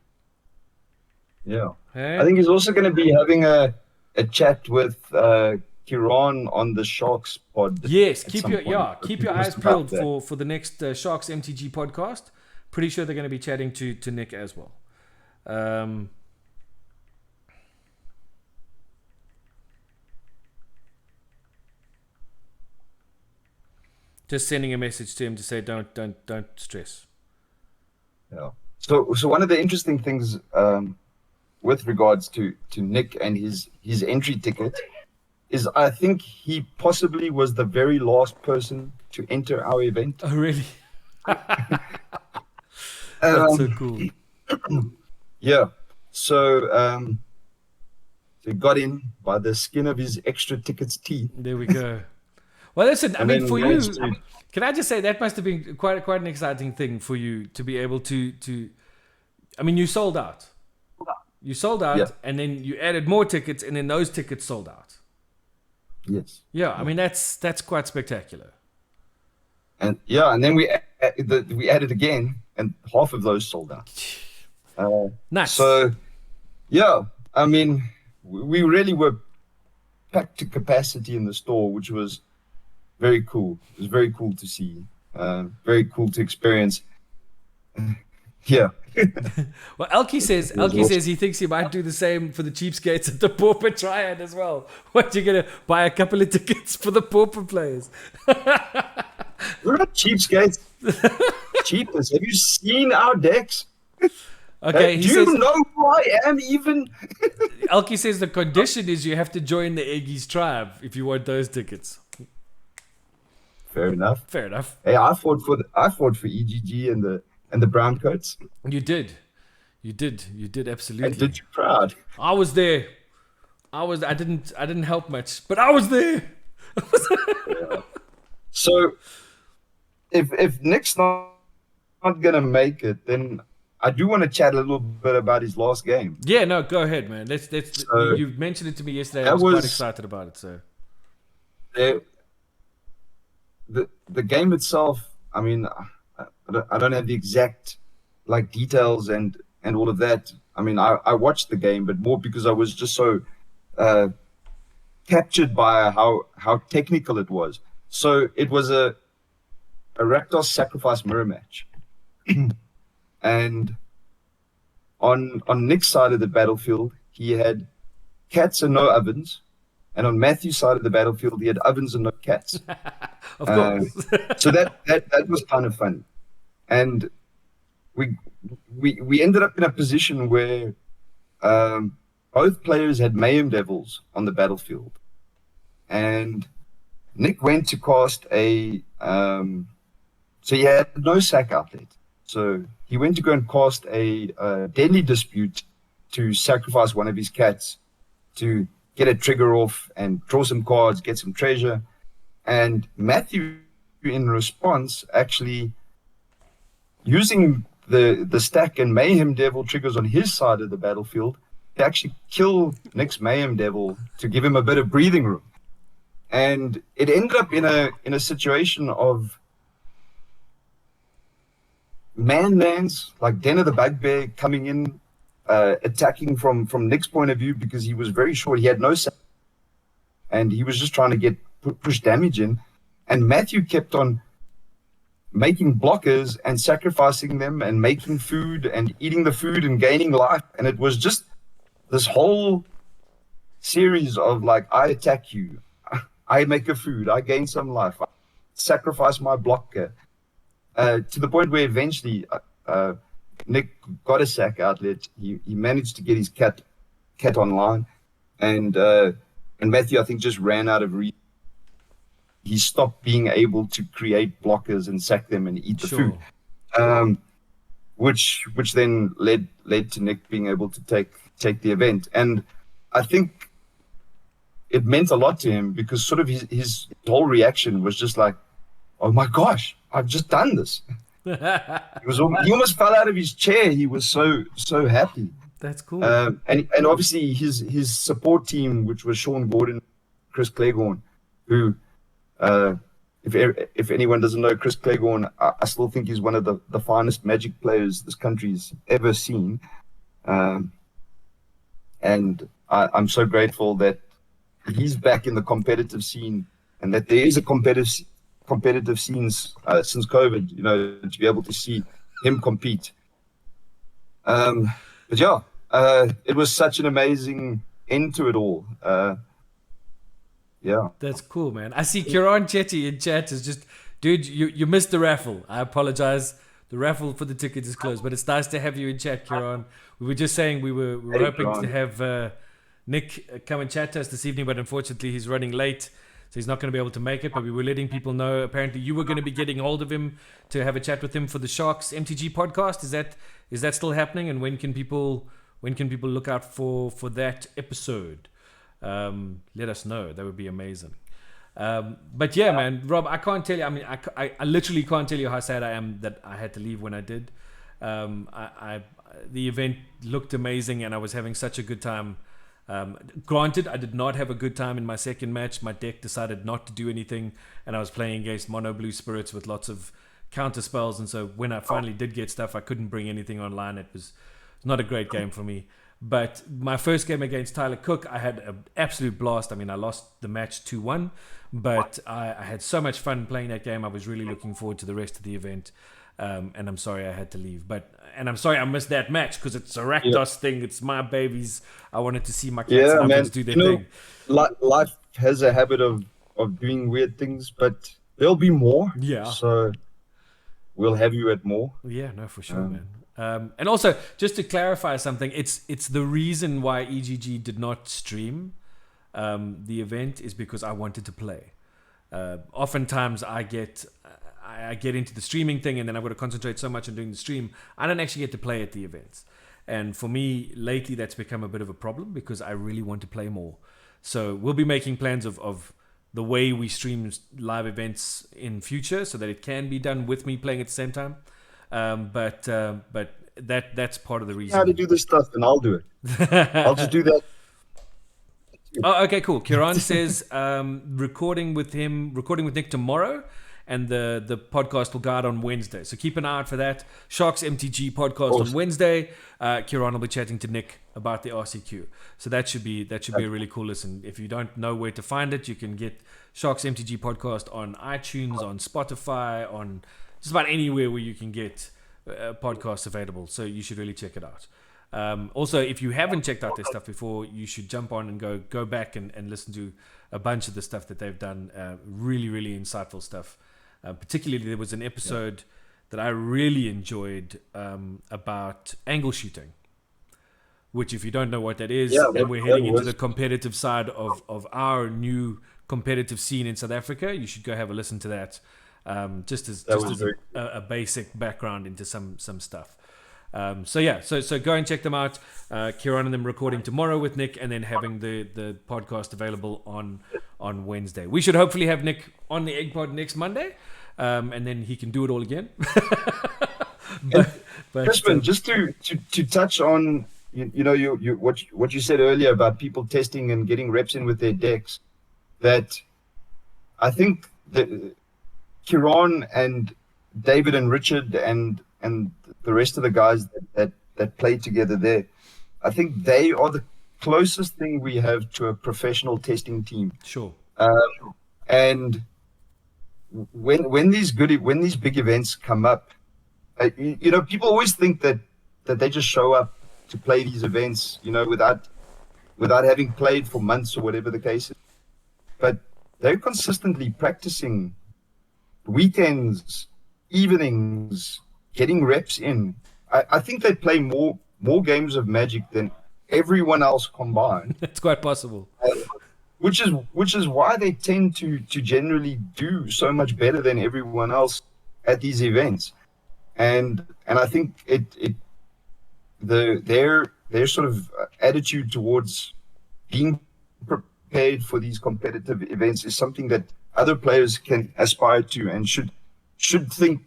Yeah. Hey? I think he's also going to be having a chat with Kiran on the Sharks pod. Yes, keep your eyes peeled for the next Sharks MTG podcast. Pretty sure they're going to be chatting to Nick as well. Just sending a message to him to say don't stress. Yeah. So one of the interesting things with regards to Nick and his entry ticket is I think he possibly was the very last person to enter our event. Oh, really? That's so cool. Yeah. So he got in by the skin of his extra tickets teeth. There we go. Well, listen, I mean, for you, can I just say that must have been quite an exciting thing for you to be able to I mean, you sold out. You sold out, yeah. And then you added more tickets, and then those tickets sold out. Yes. Yeah, I mean, that's quite spectacular. And yeah, and then we added again, and half of those sold out. Nice. So, yeah, I mean, we really were packed to capacity in the store, which was very cool. It was very cool to see. Very cool to experience. Yeah. Well, Elkie says awesome. he thinks he might do the same for the cheapskates at the Pauper Triad as well. What, you gonna buy a couple of tickets for the Pauper players? We're not cheapskates. Cheapest. Have you seen our decks? Okay, Do he you says know who I am even? Elkie says the condition is you have to join the Eggies tribe if you want those tickets. Fair enough. Fair enough. Hey, I fought for EGG and the brown coats. You did absolutely. And did you proud. I was there. I didn't help much, but I was there. Yeah. So if Nick's not gonna make it, then I do want to chat a little bit about his last game. Yeah, no, go ahead, man. Let's So, you mentioned it to me yesterday. I was quite excited about it. So the game itself, I mean, I don't have the exact like details and all of that. I mean, I watched the game, but more because I was just so captured by how technical it was. So it was a Rakdos sacrifice mirror match. And on Nick's side of the battlefield, he had cats and no ovens. And on Matthew's side of the battlefield, he had ovens and no cats. of course. So that was kind of fun. And we ended up in a position where both players had Mayhem Devils on the battlefield. And Nick went to cast a so he had no sack outlet. So he went to go and cast a Deadly Dispute to sacrifice one of his cats to get a trigger off and draw some cards, get some treasure. And Matthew, in response, actually using the stack and Mayhem Devil triggers on his side of the battlefield to actually kill Nick's Mayhem Devil to give him a bit of breathing room. And it ended up in a situation of man-mans, like Den of the Bugbear coming in, attacking from Nick's point of view because he was very short. He had no sack, and he was just trying to get push damage in. And Matthew kept on making blockers and sacrificing them and making food and eating the food and gaining life. And it was just this whole series of like, I attack you, I make a food, I gain some life, I sacrifice my blocker. To the point where eventually Nick got a sack outlet. He managed to get his cat online, and Matthew, I think, just ran out of reason. He stopped being able to create blockers and sack them and eat the food, which then led to Nick being able to take the event. And I think it meant a lot to him because sort of his whole reaction was just like, oh my gosh, I've just done this. He almost fell out of his chair. He was so happy. That's cool. And obviously his support team, which was Sean Gordon, Chris Cleghorn, who, if anyone doesn't know Chris Cleghorn, I still think he's one of the finest Magic players this country's ever seen. And I'm so grateful that he's back in the competitive scene and that there is a competitive scenes since COVID, to be able to see him compete. But yeah, it was such an amazing end to it all. Yeah. That's cool, man. I see Kieran Chetty in chat is just, dude, you missed the raffle. I apologize. The raffle for the ticket is closed, but it's nice to have you in chat, Kieran. We were just saying we were hoping to have Nick come and chat to us this evening, but unfortunately he's running late, so he's not going to be able to make it. But we were letting people know. Apparently, you were going to be getting hold of him to have a chat with him for the Sharks MTG podcast. Is that still happening? And when can people look out for that episode? Let us know. That would be amazing. But yeah, man, Rob, I can't tell you. I mean, I literally can't tell you how sad I am that I had to leave when I did. The event looked amazing, and I was having such a good time. Granted, I did not have a good time in my second match. My deck decided not to do anything, and I was playing against mono blue spirits with lots of counter spells. And so when I finally did get stuff, I couldn't bring anything online. It was not a great game for me. But my first game against Tyler Cook, I had an absolute blast. I mean, I lost the match 2-1, but I had so much fun playing that game. I was really looking forward to the rest of the event. and I'm sorry I had to leave. And I'm sorry I missed that match because it's a Rakdos thing. It's my babies. I wanted to see my cats and man. do their thing. Life has a habit of doing weird things, but there'll be more. Yeah. So we'll have you at more. Yeah, no, for sure, man. And also, just to clarify something, it's the reason why EGG did not stream the event is because I wanted to play. Oftentimes, I get into the streaming thing, and then I've got to concentrate so much on doing the stream, I don't actually get to play at the events. And for me, lately, that's become a bit of a problem because I really want to play more. So we'll be making plans of the way we stream live events in future, so that it can be done with me playing at the same time. But that's part of the reason. How to do this stuff, and I'll do it. I'll just do that. Oh, okay, cool. Kieran says recording with Nick tomorrow, and the podcast will go out on Wednesday. So keep an eye out for that. Sharks MTG podcast on Wednesday. Kieran will be chatting to Nick about the RCQ. So that should be a really cool listen. If you don't know where to find it, you can get Sharks MTG podcast on iTunes, on Spotify, on just about anywhere where you can get podcasts available. So you should really check it out. Also, if you haven't checked out their stuff before, you should jump on and go back and listen to a bunch of the stuff that they've done. Really, really insightful stuff. Particularly, there was an episode that I really enjoyed about angle shooting, which, if you don't know what that is, and we're heading into the competitive side of our new competitive scene in South Africa, you should go have a listen to that. Just as a basic background into some stuff. So go and check them out. Kieran and them recording tomorrow with Nick, and then having the podcast available on Wednesday. We should hopefully have Nick on the Egg Pod next Monday, and then he can do it all again. but Crispin, just to touch on what you said earlier about people testing and getting reps in with their decks, that I think that Kieran and David and Richard and the rest of the guys that play together there, I think they are the closest thing we have to a professional testing team. Sure. And when these big events come up, people always think that they just show up to play these events, without having played for months or whatever the case is. But they're consistently practicing weekends, evenings, getting reps in. I think they play more games of Magic than everyone else combined. It's quite possible. Which is why they tend to generally do so much better than everyone else at these events. And I think their sort of attitude towards being prepared for these competitive events is something that other players can aspire to and should think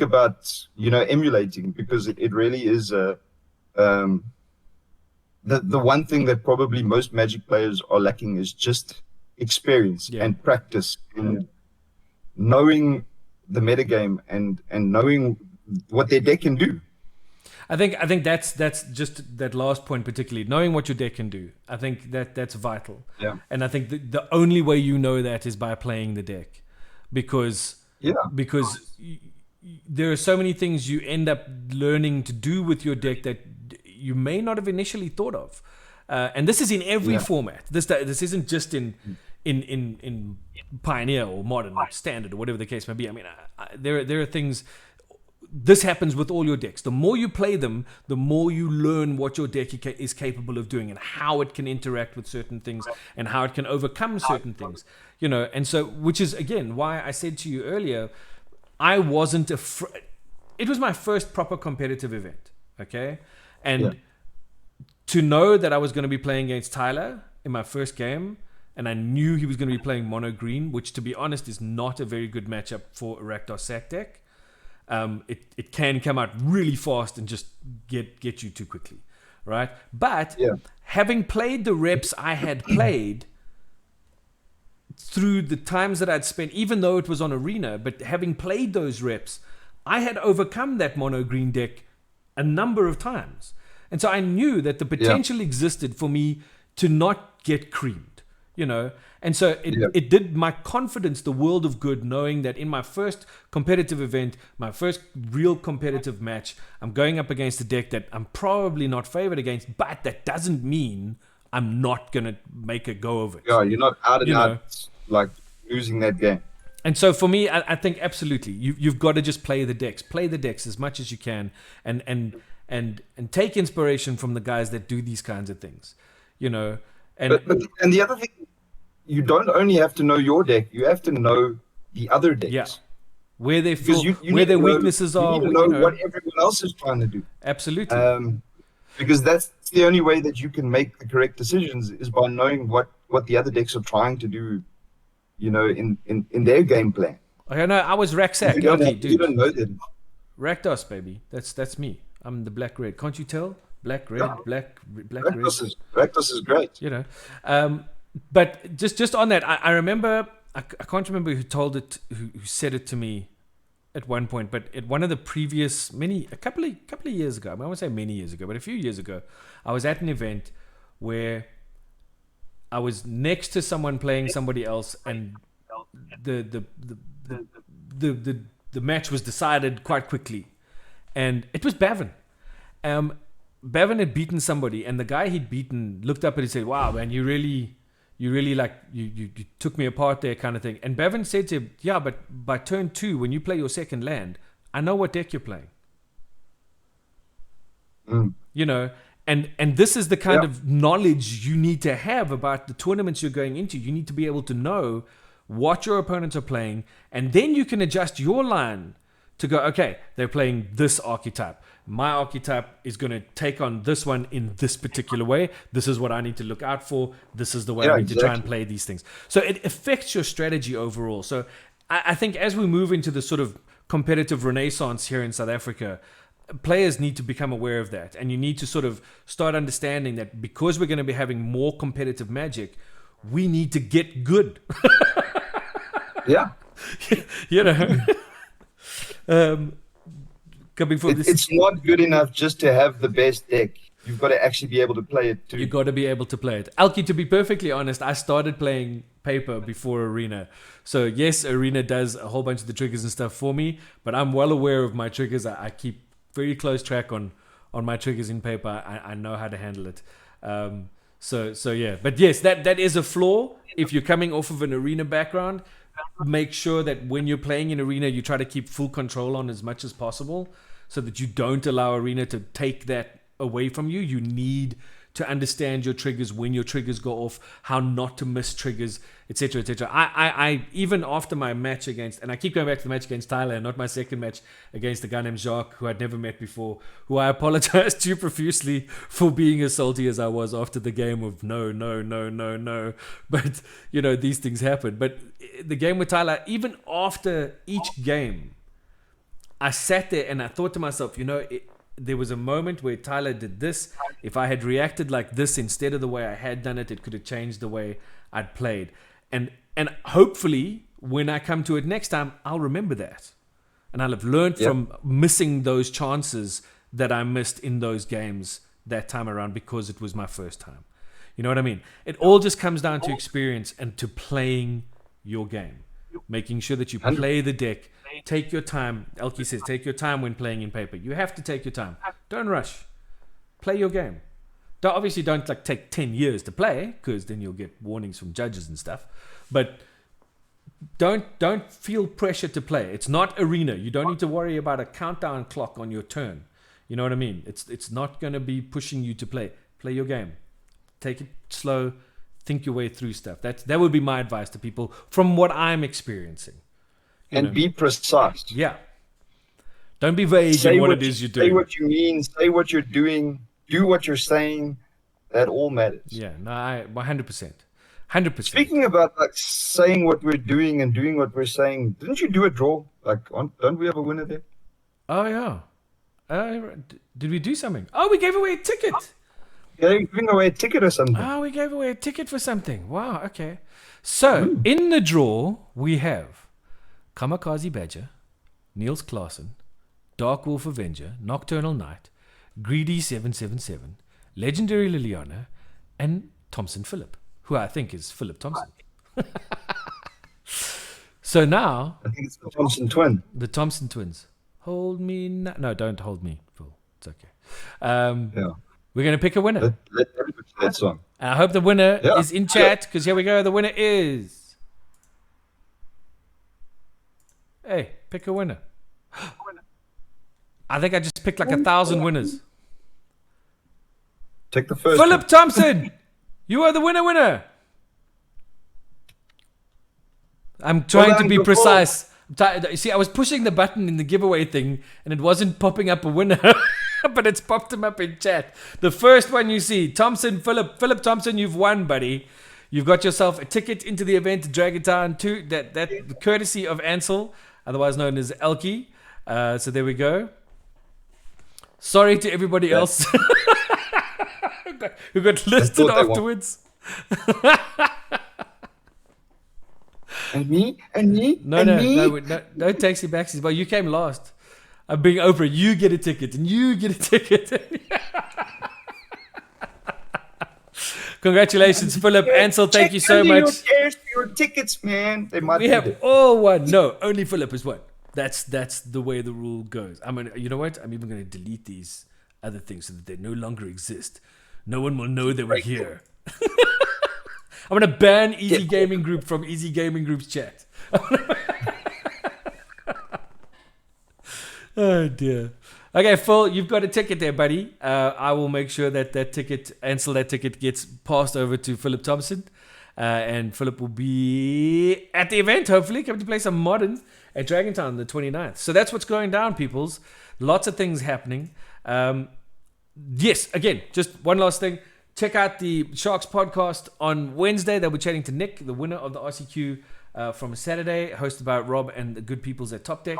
about emulating, because it really is the one thing that probably most Magic players are lacking is just experience and practice in knowing the metagame and knowing what their deck can do. I think that's just that last point, particularly knowing what your deck can do. I think that's vital. Yeah. And I think the only way you know that is by playing the deck, because there are so many things you end up learning to do with your deck that you may not have initially thought of. And this is in every format. This isn't just in Pioneer or Modern or Standard or whatever the case may be. I mean, there are things. This happens with all your decks. The more you play them, the more you learn what your deck is capable of doing and how it can interact with certain things and how it can overcome certain things. And so, which is again why I said to you earlier, I wasn't afraid. It was my first proper competitive event, okay? And to know that I was going to be playing against Tyler in my first game, and I knew he was going to be playing mono green, which, to be honest, is not a very good matchup for a Rakdos sack deck. It can come out really fast and just get you too quickly, right? But having played the reps I had played through the times that I'd spent, even though it was on Arena, but having played those reps, I had overcome that mono green deck a number of times. And so I knew that the potential existed for me to not get creamed. you know. And so it did my confidence the world of good, knowing that in my first competitive event, my first real competitive match, I'm going up against a deck that I'm probably not favored against, but that doesn't mean I'm not going to make a go of it. Yeah, you're not out and out like losing that game. And so for me, I think absolutely, you've got to just play the decks as much as you can, and take inspiration from the guys that do these kinds of things, you know. And and the other thing, you don't only have to know your deck; you have to know the other decks. Yeah, where they feel, where their weaknesses are. You need to know what everyone else is trying to do. Absolutely. Because that's the only way that you can make the correct decisions is by knowing what the other decks are trying to do, you know, in their game plan. Okay, no, I was Raksak. You don't know that. Rakdos, baby. That's me. I'm the black red. Can't you tell? Black red, black Rakdos is great. You know, but just on that, I remember. I can't remember who said it to me at one point, but at one of the previous a couple of years ago, I won't say many years ago, but a few years ago, I was at an event where I was next to someone playing somebody else, and the match was decided quite quickly, and it was Bavin. Bavin had beaten somebody, and the guy he'd beaten looked up and he said, "Wow, man, you really like you took me apart there," kind of thing. And Bavin said to him, "Yeah, but by turn 2, when you play your second land, I know what deck you're playing." You know, and this is the kind of knowledge you need to have about the tournaments you're going into. You need to be able to know what your opponents are playing, and then you can adjust your line to go, okay, they're playing this archetype. My archetype is going to take on this one in this particular way. This is what I need to look out for. This is the way I need to try and play these things. So it affects your strategy overall. So I think as we move into the sort of competitive renaissance here in South Africa, players need to become aware of that. And you need to sort of start understanding that because we're going to be having more competitive Magic, we need to get good. Yeah. You know? Coming from this, it's not good enough just to have the best deck. You've got to actually be able to play it too. You've got to be able to play it. Alki, to be perfectly honest, I started playing paper before Arena. So yes, Arena does a whole bunch of the triggers and stuff for me, but I'm well aware of my triggers. I keep very close track on my triggers in paper. I know how to handle it. So yeah. But yes, that is a flaw. If you're coming off of an Arena background, make sure that when you're playing in Arena, you try to keep full control on as much as possible so that you don't allow Arena to take that away from you. You need to understand your triggers, when your triggers go off, how not to miss triggers, etc., etc. I even after my match against, and I keep going back to the match against Tyler, and not my second match against a guy named Jacques, who I'd never met before, who I apologized to profusely for being as salty as I was after the game of no. But, you know, these things happen. But the game with Tyler, even after each game, I sat there and I thought to myself, you know, there was a moment where Tyler did this. If I had reacted like this instead of the way I had done it, it could have changed the way I'd played. And hopefully, when I come to it next time, I'll remember that. And I'll have learned from missing those chances that I missed in those games that time around because it was my first time. You know what I mean? It all just comes down to experience and to playing your game. Making sure that you play the deck. Take your time. Elkie says, take your time when playing in paper. You have to take your time. Don't rush. Play your game. Obviously, don't like take 10 years to play, because then you'll get warnings from judges and stuff. But don't feel pressure to play. It's not Arena. You don't need to worry about a countdown clock on your turn. You know what I mean? It's not going to be pushing you to play. Play your game. Take it slow. Think your way through stuff. That would be my advice to people from what I'm experiencing. And be precise. Yeah. Don't be vague in what it is you're doing. Say what you mean. Say what you're doing. Do what you're saying. That all matters. Yeah. No, 100%. 100%. Speaking about like saying what we're doing and doing what we're saying, didn't you do a draw? Like, don't we have a winner there? Oh yeah. Did we do something? Oh, we gave away a ticket. Yeah, you're giving away a ticket or something. Oh, we gave away a ticket for something. Wow. Okay. So in the draw we have Kamikaze Badger, Niels Klaassen, Dark Wolf Avenger, Nocturnal Knight, Greedy 777, Legendary Liliana, and Thompson Phillip. who I think is Philip Thompson. So now, I think it's the Thompson twin. the Thompson twins. Hold me now. No, don't hold me, Phil. It's okay. Yeah. We're going to pick a winner. Let everybody play that song. I hope the winner Yeah. is in chat, because here we go. The winner is... Hey, pick a winner. I think I just picked like 1,000 winners. Take the first Philip one. Thompson, you are the winner. I'm trying to be Well, precise. You see, I was pushing the button in the giveaway thing, and it wasn't popping up a winner, but it's popped him up in chat. The first one you see, Thompson, Philip Thompson, you've won, buddy. You've got yourself a ticket into the event, Dragontown 2, that courtesy of Ansel, otherwise known as Elky. So there we go. Sorry to everybody else who got listed afterwards. And me? And me? No, and no, me? no taxi backsies. But you came last. I'm being Oprah. You get a ticket, and you get a ticket. Congratulations, Philip. Ansel, thank you so much. Your tickets, man. They might We have all won. No, only Philip has won. That's the way the rule goes. You know what? I'm even going to delete these other things so that they no longer exist. No one will know they were here. I'm going to ban Easy Gaming Group from Easy Gaming Group's chat. Oh, dear. Okay, Phil, you've got a ticket there, buddy. I will make sure that that ticket gets passed over to Philip Thompson. And Philip will be at the event, hopefully, coming to play some Modern at Dragontown on the 29th. So that's what's going down, peoples. Lots of things happening. Yes, again, just one last thing. Check out the Sharks podcast on Wednesday. They'll be chatting to Nick, the winner of the RCQ from Saturday, hosted by Rob and the good peoples at Top Deck.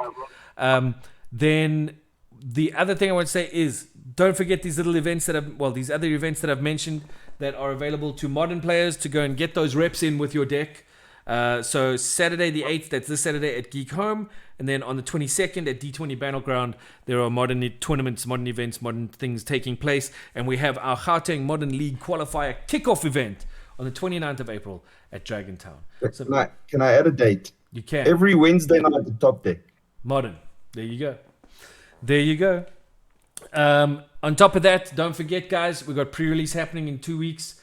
Then the other thing I want to say is don't forget these little events these other events that I've mentioned that are available to modern players to go and get those reps in with your deck. So Saturday the 8th, that's this Saturday at Geek Home. And then on the 22nd at D20 Battleground, there are modern tournaments, modern events, modern things taking place. And we have our Gauteng Modern League Qualifier kickoff event on the 29th of April at Dragontown. So Can I add a date? you can. Every Wednesday night at the Top Deck. Modern. There you go. There you go. On top of that, don't forget, guys, we've got pre-release happening in 2 weeks.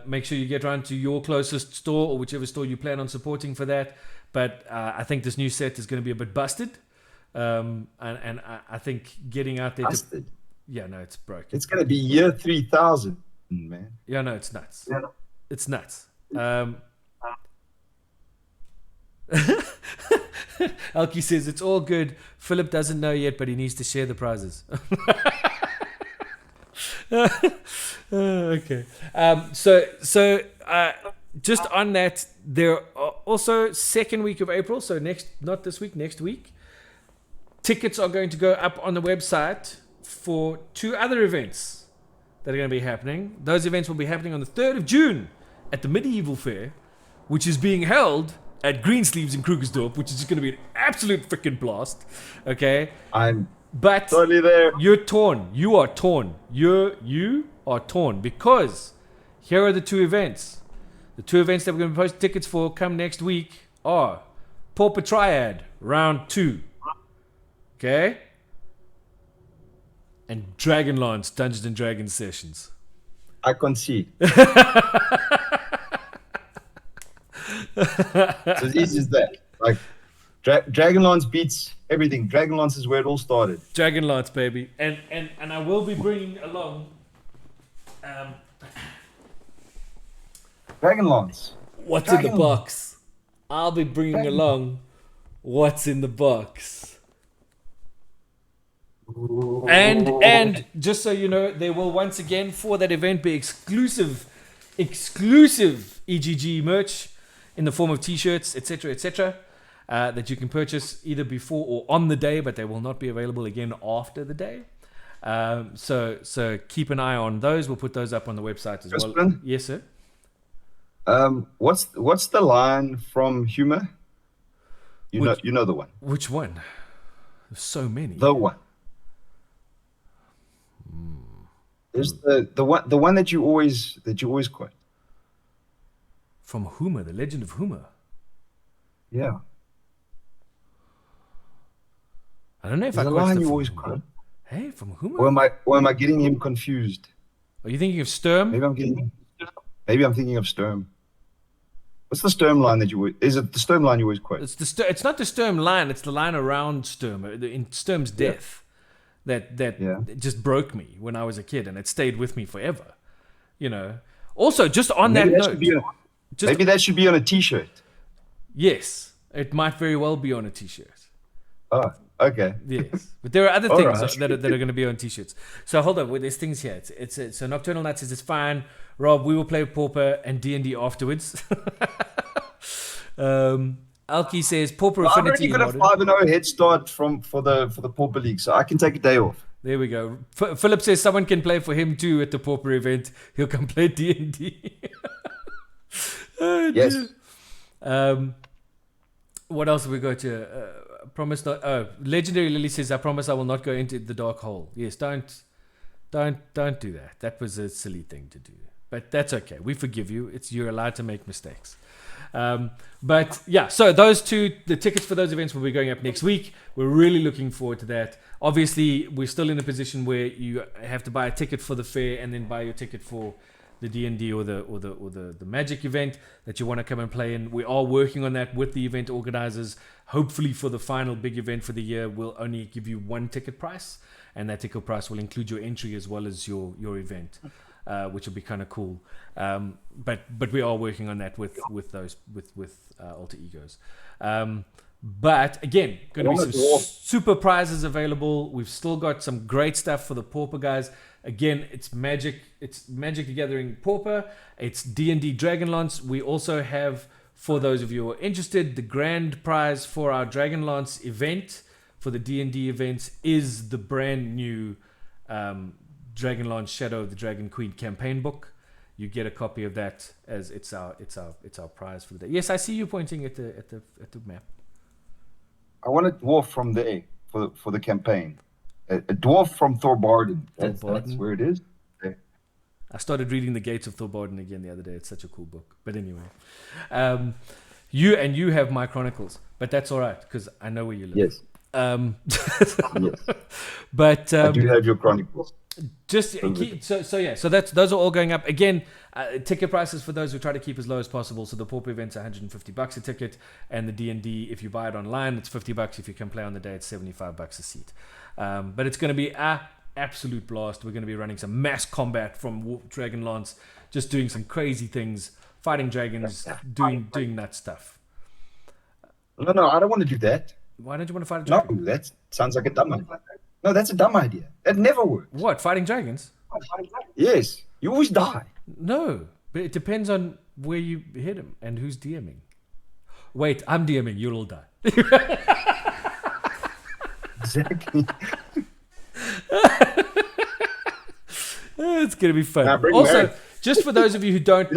Make sure you get around to your closest store or whichever store you plan on supporting for that. But I think this new set is going to be a bit busted. And I think getting out there... Busted? Yeah, no, it's broken. It's going to be year 3000, man. Yeah, no, it's nuts. Yeah. It's nuts. Elkie says, it's all good. Philip doesn't know yet, but he needs to share the prizes. Okay. So just on that, there are also second week of April, so not this week, next week, tickets are going to go up on the website for 2 other events that are going to be happening. Those events will be happening on the 3rd of June at the Medieval Fair, which is being held at Greensleeves in Krugersdorp, which is just going to be an absolute freaking blast. Okay? But Totally there. you're torn. You are torn. You are torn because here are the 2 events. The 2 events that we're going to post tickets for come next week are Pauper Triad Round 2. Okay? And Dragonlance Dungeons and Dragons Sessions. I concede. It's as easy as that. Like, Dragonlance beats everything. Dragonlance is where it all started. Dragonlance, baby. And I will be bringing along Dragonlance. what's in the box. I'll be bringing along what's in the box. And just so you know, there will once again for that event be exclusive EGG merch in the form of t-shirts, etc., that you can purchase either before or on the day, but they will not be available again after the day. So keep an eye on those. We'll put those up on the website as well. Crispin? Yes, sir. What's the line from Humor? You know the one. Which one? There's so many. The one. There's the one that you always quote. From Huma, the Legend of Huma. Yeah. I don't know if There's I a quoted line the you from always Huma. quote. Hey, from Huma? Or am I getting him confused? Are you thinking of Sturm? Maybe I'm thinking of Sturm. What's the Sturm line that you always... Is it the Sturm line you always quote? It's not the Sturm line. It's the line around Sturm. In Sturm's death, that it just broke me when I was a kid, and it stayed with me forever. You know. Also, just on Maybe that that note, should be maybe that should be on a T-shirt. yes, it might very well be on a T-shirt. Oh, okay. Yes, but there are other All things right. that are going to be on T-shirts. So hold on, there's things here. It's so Nocturnal Night says it's fine. Rob, we will play Pauper and D&D afterwards. Alki says Pauper I've Affinity. already got a 5-0 head start for the Pauper League, so I can take a day off. There we go. Philip says someone can play for him too at the Pauper event. He'll come play D&D. Oh, yes. What else have we got here? Promise not. Oh, Legendary Lily says, "I promise I will not go into the dark hole." Yes, don't do that. That was a silly thing to do, but that's okay. We forgive you. You're allowed to make mistakes. But yeah, so those two, the tickets for those events will be going up next week. We're really looking forward to that. Obviously, we're still in a position where you have to buy a ticket for the fair and then buy your ticket for the D&D or the Magic event that you want to come and play in. We are working on that with the event organizers. Hopefully for the final big event for the year, we'll only give you one ticket price, and that ticket price will include your entry as well as your event, which will be kind of cool. But we are working on that with Alter Egos. But again, going to be some super prizes available. We've still got some great stuff for the Pauper guys. Again, it's Magic the Gathering Pauper. It's D&D Dragonlance. We also have, for those of you who are interested, the grand prize for our Dragonlance event for the D&D events is the brand new Dragonlance Shadow of the Dragon Queen campaign book. You get a copy of that as it's our prize for the day. Yes, I see you pointing at the map. I want a dwarf from there for the campaign. A dwarf from Thorbarden. That's where it is. Okay. I started reading The Gates of Thorbarden again the other day. It's such a cool book. But anyway, you have my Chronicles, but that's all right because I know where you live. Yes. Yes. But I do have your Chronicles. Just so those are all going up again. Ticket prices for those who try to keep as low as possible. So the Pauper event's $150 a ticket, and the D&D, if you buy it online, it's $50. If you can play on the day, it's $75 a seat. But it's going to be an absolute blast. We're going to be running some mass combat from Dragonlance, just doing some crazy things, fighting dragons, doing nut stuff. No, I don't want to do that. Why don't you want to fight a dragon? No, that sounds like a dumb idea. No, that's a dumb idea. That never works. What, fighting dragons? Yes, you always die. No, but it depends on where you hit him and who's DMing. Wait, I'm DMing, you'll all die. Exactly. It's gonna be fun. Also, just for those of you who don't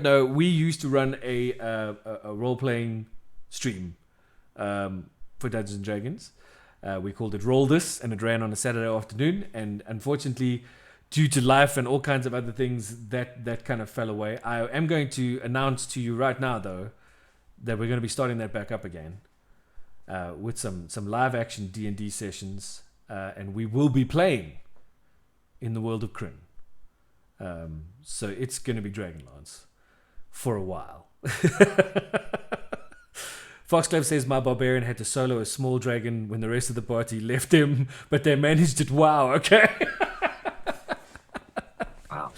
know, we used to run a role-playing stream for Dungeons and Dragons. We called it Roll This, and it ran on a Saturday afternoon. And unfortunately, due to life and all kinds of other things, that kind of fell away. I am going to announce to you right now, though, that we're going to be starting that back up again with some live action D&D sessions, and we will be playing in the world of Kryn. So it's going to be Dragonlance for a while. Foxglove says my barbarian had to solo a small dragon when the rest of the party left him, but they managed it. Wow, okay. Wow.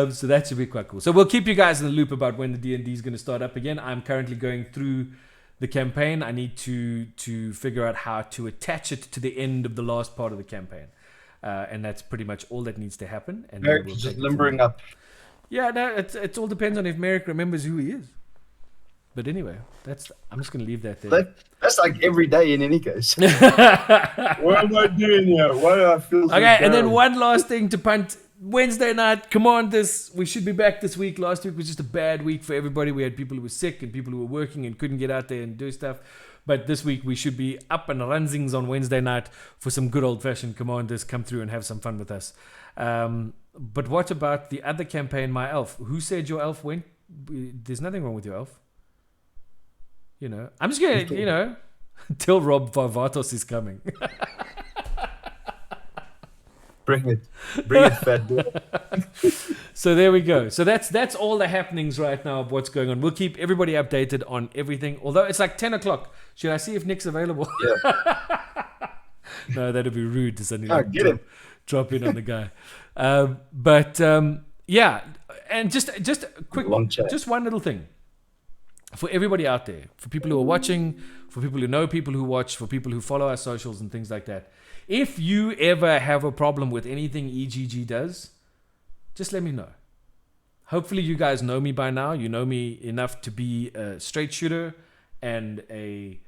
So that should be quite cool. So we'll keep you guys in the loop about when the D&D is going to start up again. I'm currently going through the campaign. I need to figure out how to attach it to the end of the last part of the campaign. And that's pretty much all that needs to happen. And Merrick's just limbering up. Yeah, no, it all depends on if Merrick remembers who he is. But anyway, I'm just going to leave that there. That's like every day in any case. What am I doing here? Why do I feel so Okay, down? and then one last thing to punt. Wednesday night, come on, we should be back this week. Last week was just a bad week for everybody. We had people who were sick and people who were working and couldn't get out there and do stuff. But this week we should be up and runsings on Wednesday night for some good old-fashioned commanders. Come through and have some fun with us. But what about the other campaign, My Elf? Who said your elf went? There's nothing wrong with your elf. I'm just going to, tell Rob Varvatos is coming. Bring it, fat boy. So there we go. So that's all the happenings right now of what's going on. We'll keep everybody updated on everything. Although it's like 10 o'clock. Should I see if Nick's available? Yeah. No, that'd be rude to suddenly drop in on the guy. Yeah, and just a quick, just one little thing for everybody out there, for people who are watching, for people who know people who watch, for people who follow our socials and things like that. If you ever have a problem with anything EGG does, just let me know. Hopefully you guys know me by now. You know me enough to be a straight shooter and a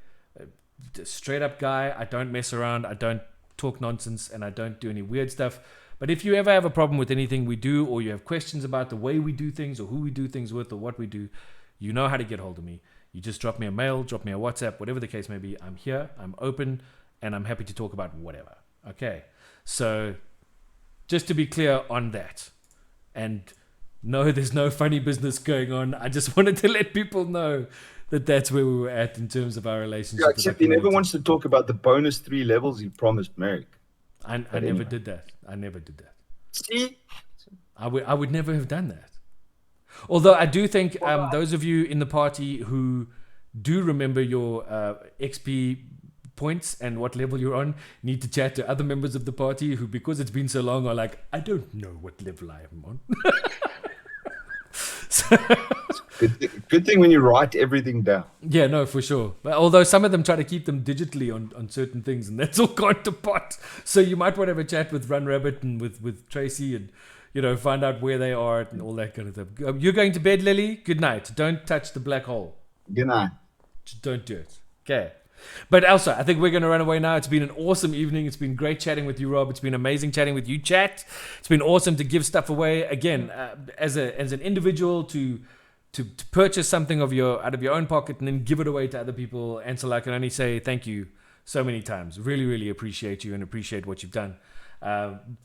straight up guy. I don't mess around. I don't talk nonsense, and I don't do any weird stuff. But if you ever have a problem with anything we do, or you have questions about the way we do things, or who we do things with, or what we do, you know how to get hold of me. You just drop me a mail, drop me a WhatsApp, whatever the case may be. I'm here, I'm open, and I'm happy to talk about whatever. Okay, so just to be clear on that, and no, there's no funny business going on. I just wanted to let people know that that's where we were at in terms of our relationship. Yeah, except he never wants to talk about the bonus 3 levels he promised Merrick. I never did that. I never did that. See? I would never have done that. Although I do think those of you in the party who do remember your XP points and what level you're on need to chat to other members of the party who, because it's been so long, are like, I don't know what level I am on. So, good thing when you write everything down. Yeah, no, for sure. But although some of them try to keep them digitally on certain things, and that's all gone to pot. So you might want to have a chat with Run Rabbit and with Tracy and, find out where they are and all that kind of stuff. You're going to bed, Lily? Good night. Don't touch the black hole. Good night. Just don't do it. Okay. But Elsa, I think we're going to run away now. It's been an awesome evening. It's been great chatting with you, Rob. It's been amazing chatting with you, chat. It's been awesome to give stuff away. Again, as an individual to purchase something out of your own pocket and then give it away to other people. And so I can only say thank you so many times. Really, really appreciate you and appreciate what you've done.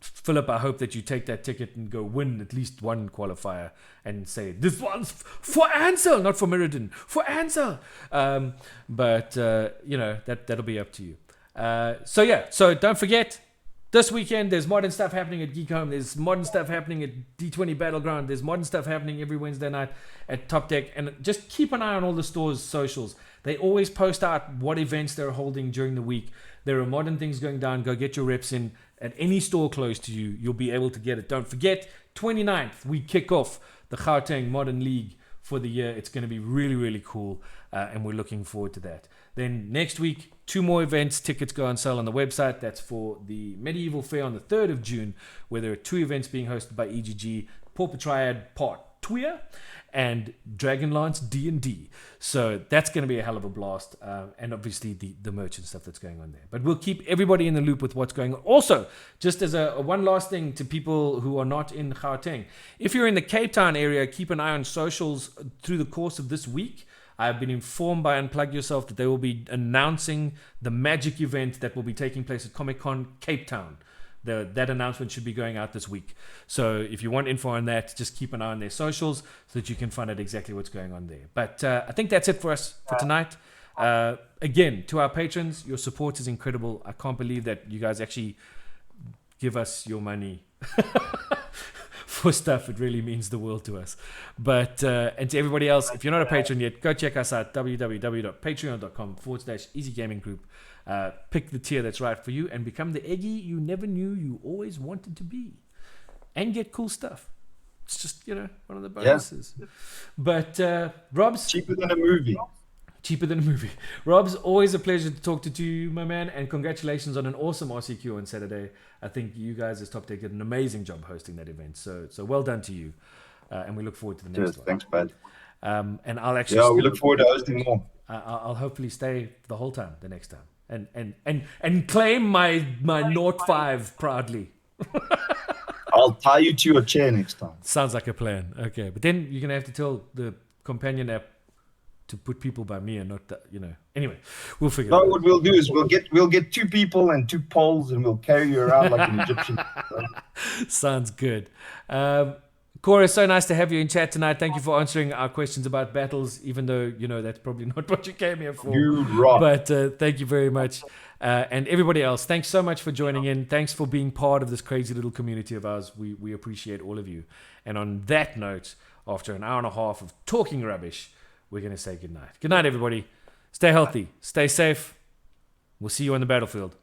Philip, I hope that you take that ticket and go win at least one qualifier and say, this one's for Ansel, not for Mirrodin, for Ansel. That'll be up to you. So don't forget, this weekend there's modern stuff happening at Geek Home, there's modern stuff happening at D20 Battleground, there's modern stuff happening every Wednesday night at Top Deck, and just keep an eye on all the stores' socials. They always post out what events they're holding during the week. There are modern things going down. Go get your reps in at any store close to you. You'll be able to get it. Don't forget, 29th, we kick off the Gauteng Modern League for the year. It's going to be really, really cool, and we're looking forward to that. Then next week, 2 more events. Tickets go on sale on the website. That's for the Medieval Fair on the 3rd of June, where there are 2 events being hosted by EGG, Pauper Triad Part 2 and Dragonlance D&D. So that's going to be a hell of a blast, and obviously the merch and stuff that's going on there. But we'll keep everybody in the loop with what's going on. Also, just as a one last thing to people who are not in Gauteng, if you're in the Cape Town area, keep an eye on socials through the course of this week. I've been informed by Unplug Yourself that they will be announcing the magic event that will be taking place at Comic-Con Cape Town. That announcement should be going out this week. So if you want info on that, just keep an eye on their socials so that you can find out exactly what's going on there. But I think that's it for us for tonight. Again, to our patrons, your support is incredible. I can't believe that you guys actually give us your money for stuff. It really means the world to us. But and to everybody else, if you're not a patron yet, go check us out, www.patreon.com/easygaming group. Pick the tier that's right for you and become the Eggy you never knew you always wanted to be, and get cool stuff. It's just, one of the bonuses. Yeah. But Rob's cheaper than a movie. Rob's, always a pleasure to talk to you, my man, and congratulations on an awesome RCQ on Saturday. I think you guys as Top Deck did an amazing job hosting that event. So well done to you, and we look forward to the next one. Thanks, bud. And I'll actually we look forward to hosting more. I'll hopefully stay the whole time the next time. And claim my Note 5 proudly. I'll tie you to your chair next time. Sounds like a plan. Okay, but then you're gonna have to tell the companion app to put people by me and not that, Anyway, we'll figure No, it out. what we'll do is we'll get 2 people and 2 poles, and we'll carry you around like an Egyptian. Sounds good. Cora, so nice to have you in chat tonight. Thank you for answering our questions about battles, even though, that's probably not what you came here for. You rock. But thank you very much. And everybody else, thanks so much for joining in. Thanks for being part of this crazy little community of ours. We appreciate all of you. And on that note, after an hour and a half of talking rubbish, we're going to say goodnight. Good night, everybody. Stay healthy. Stay safe. We'll see you on the battlefield.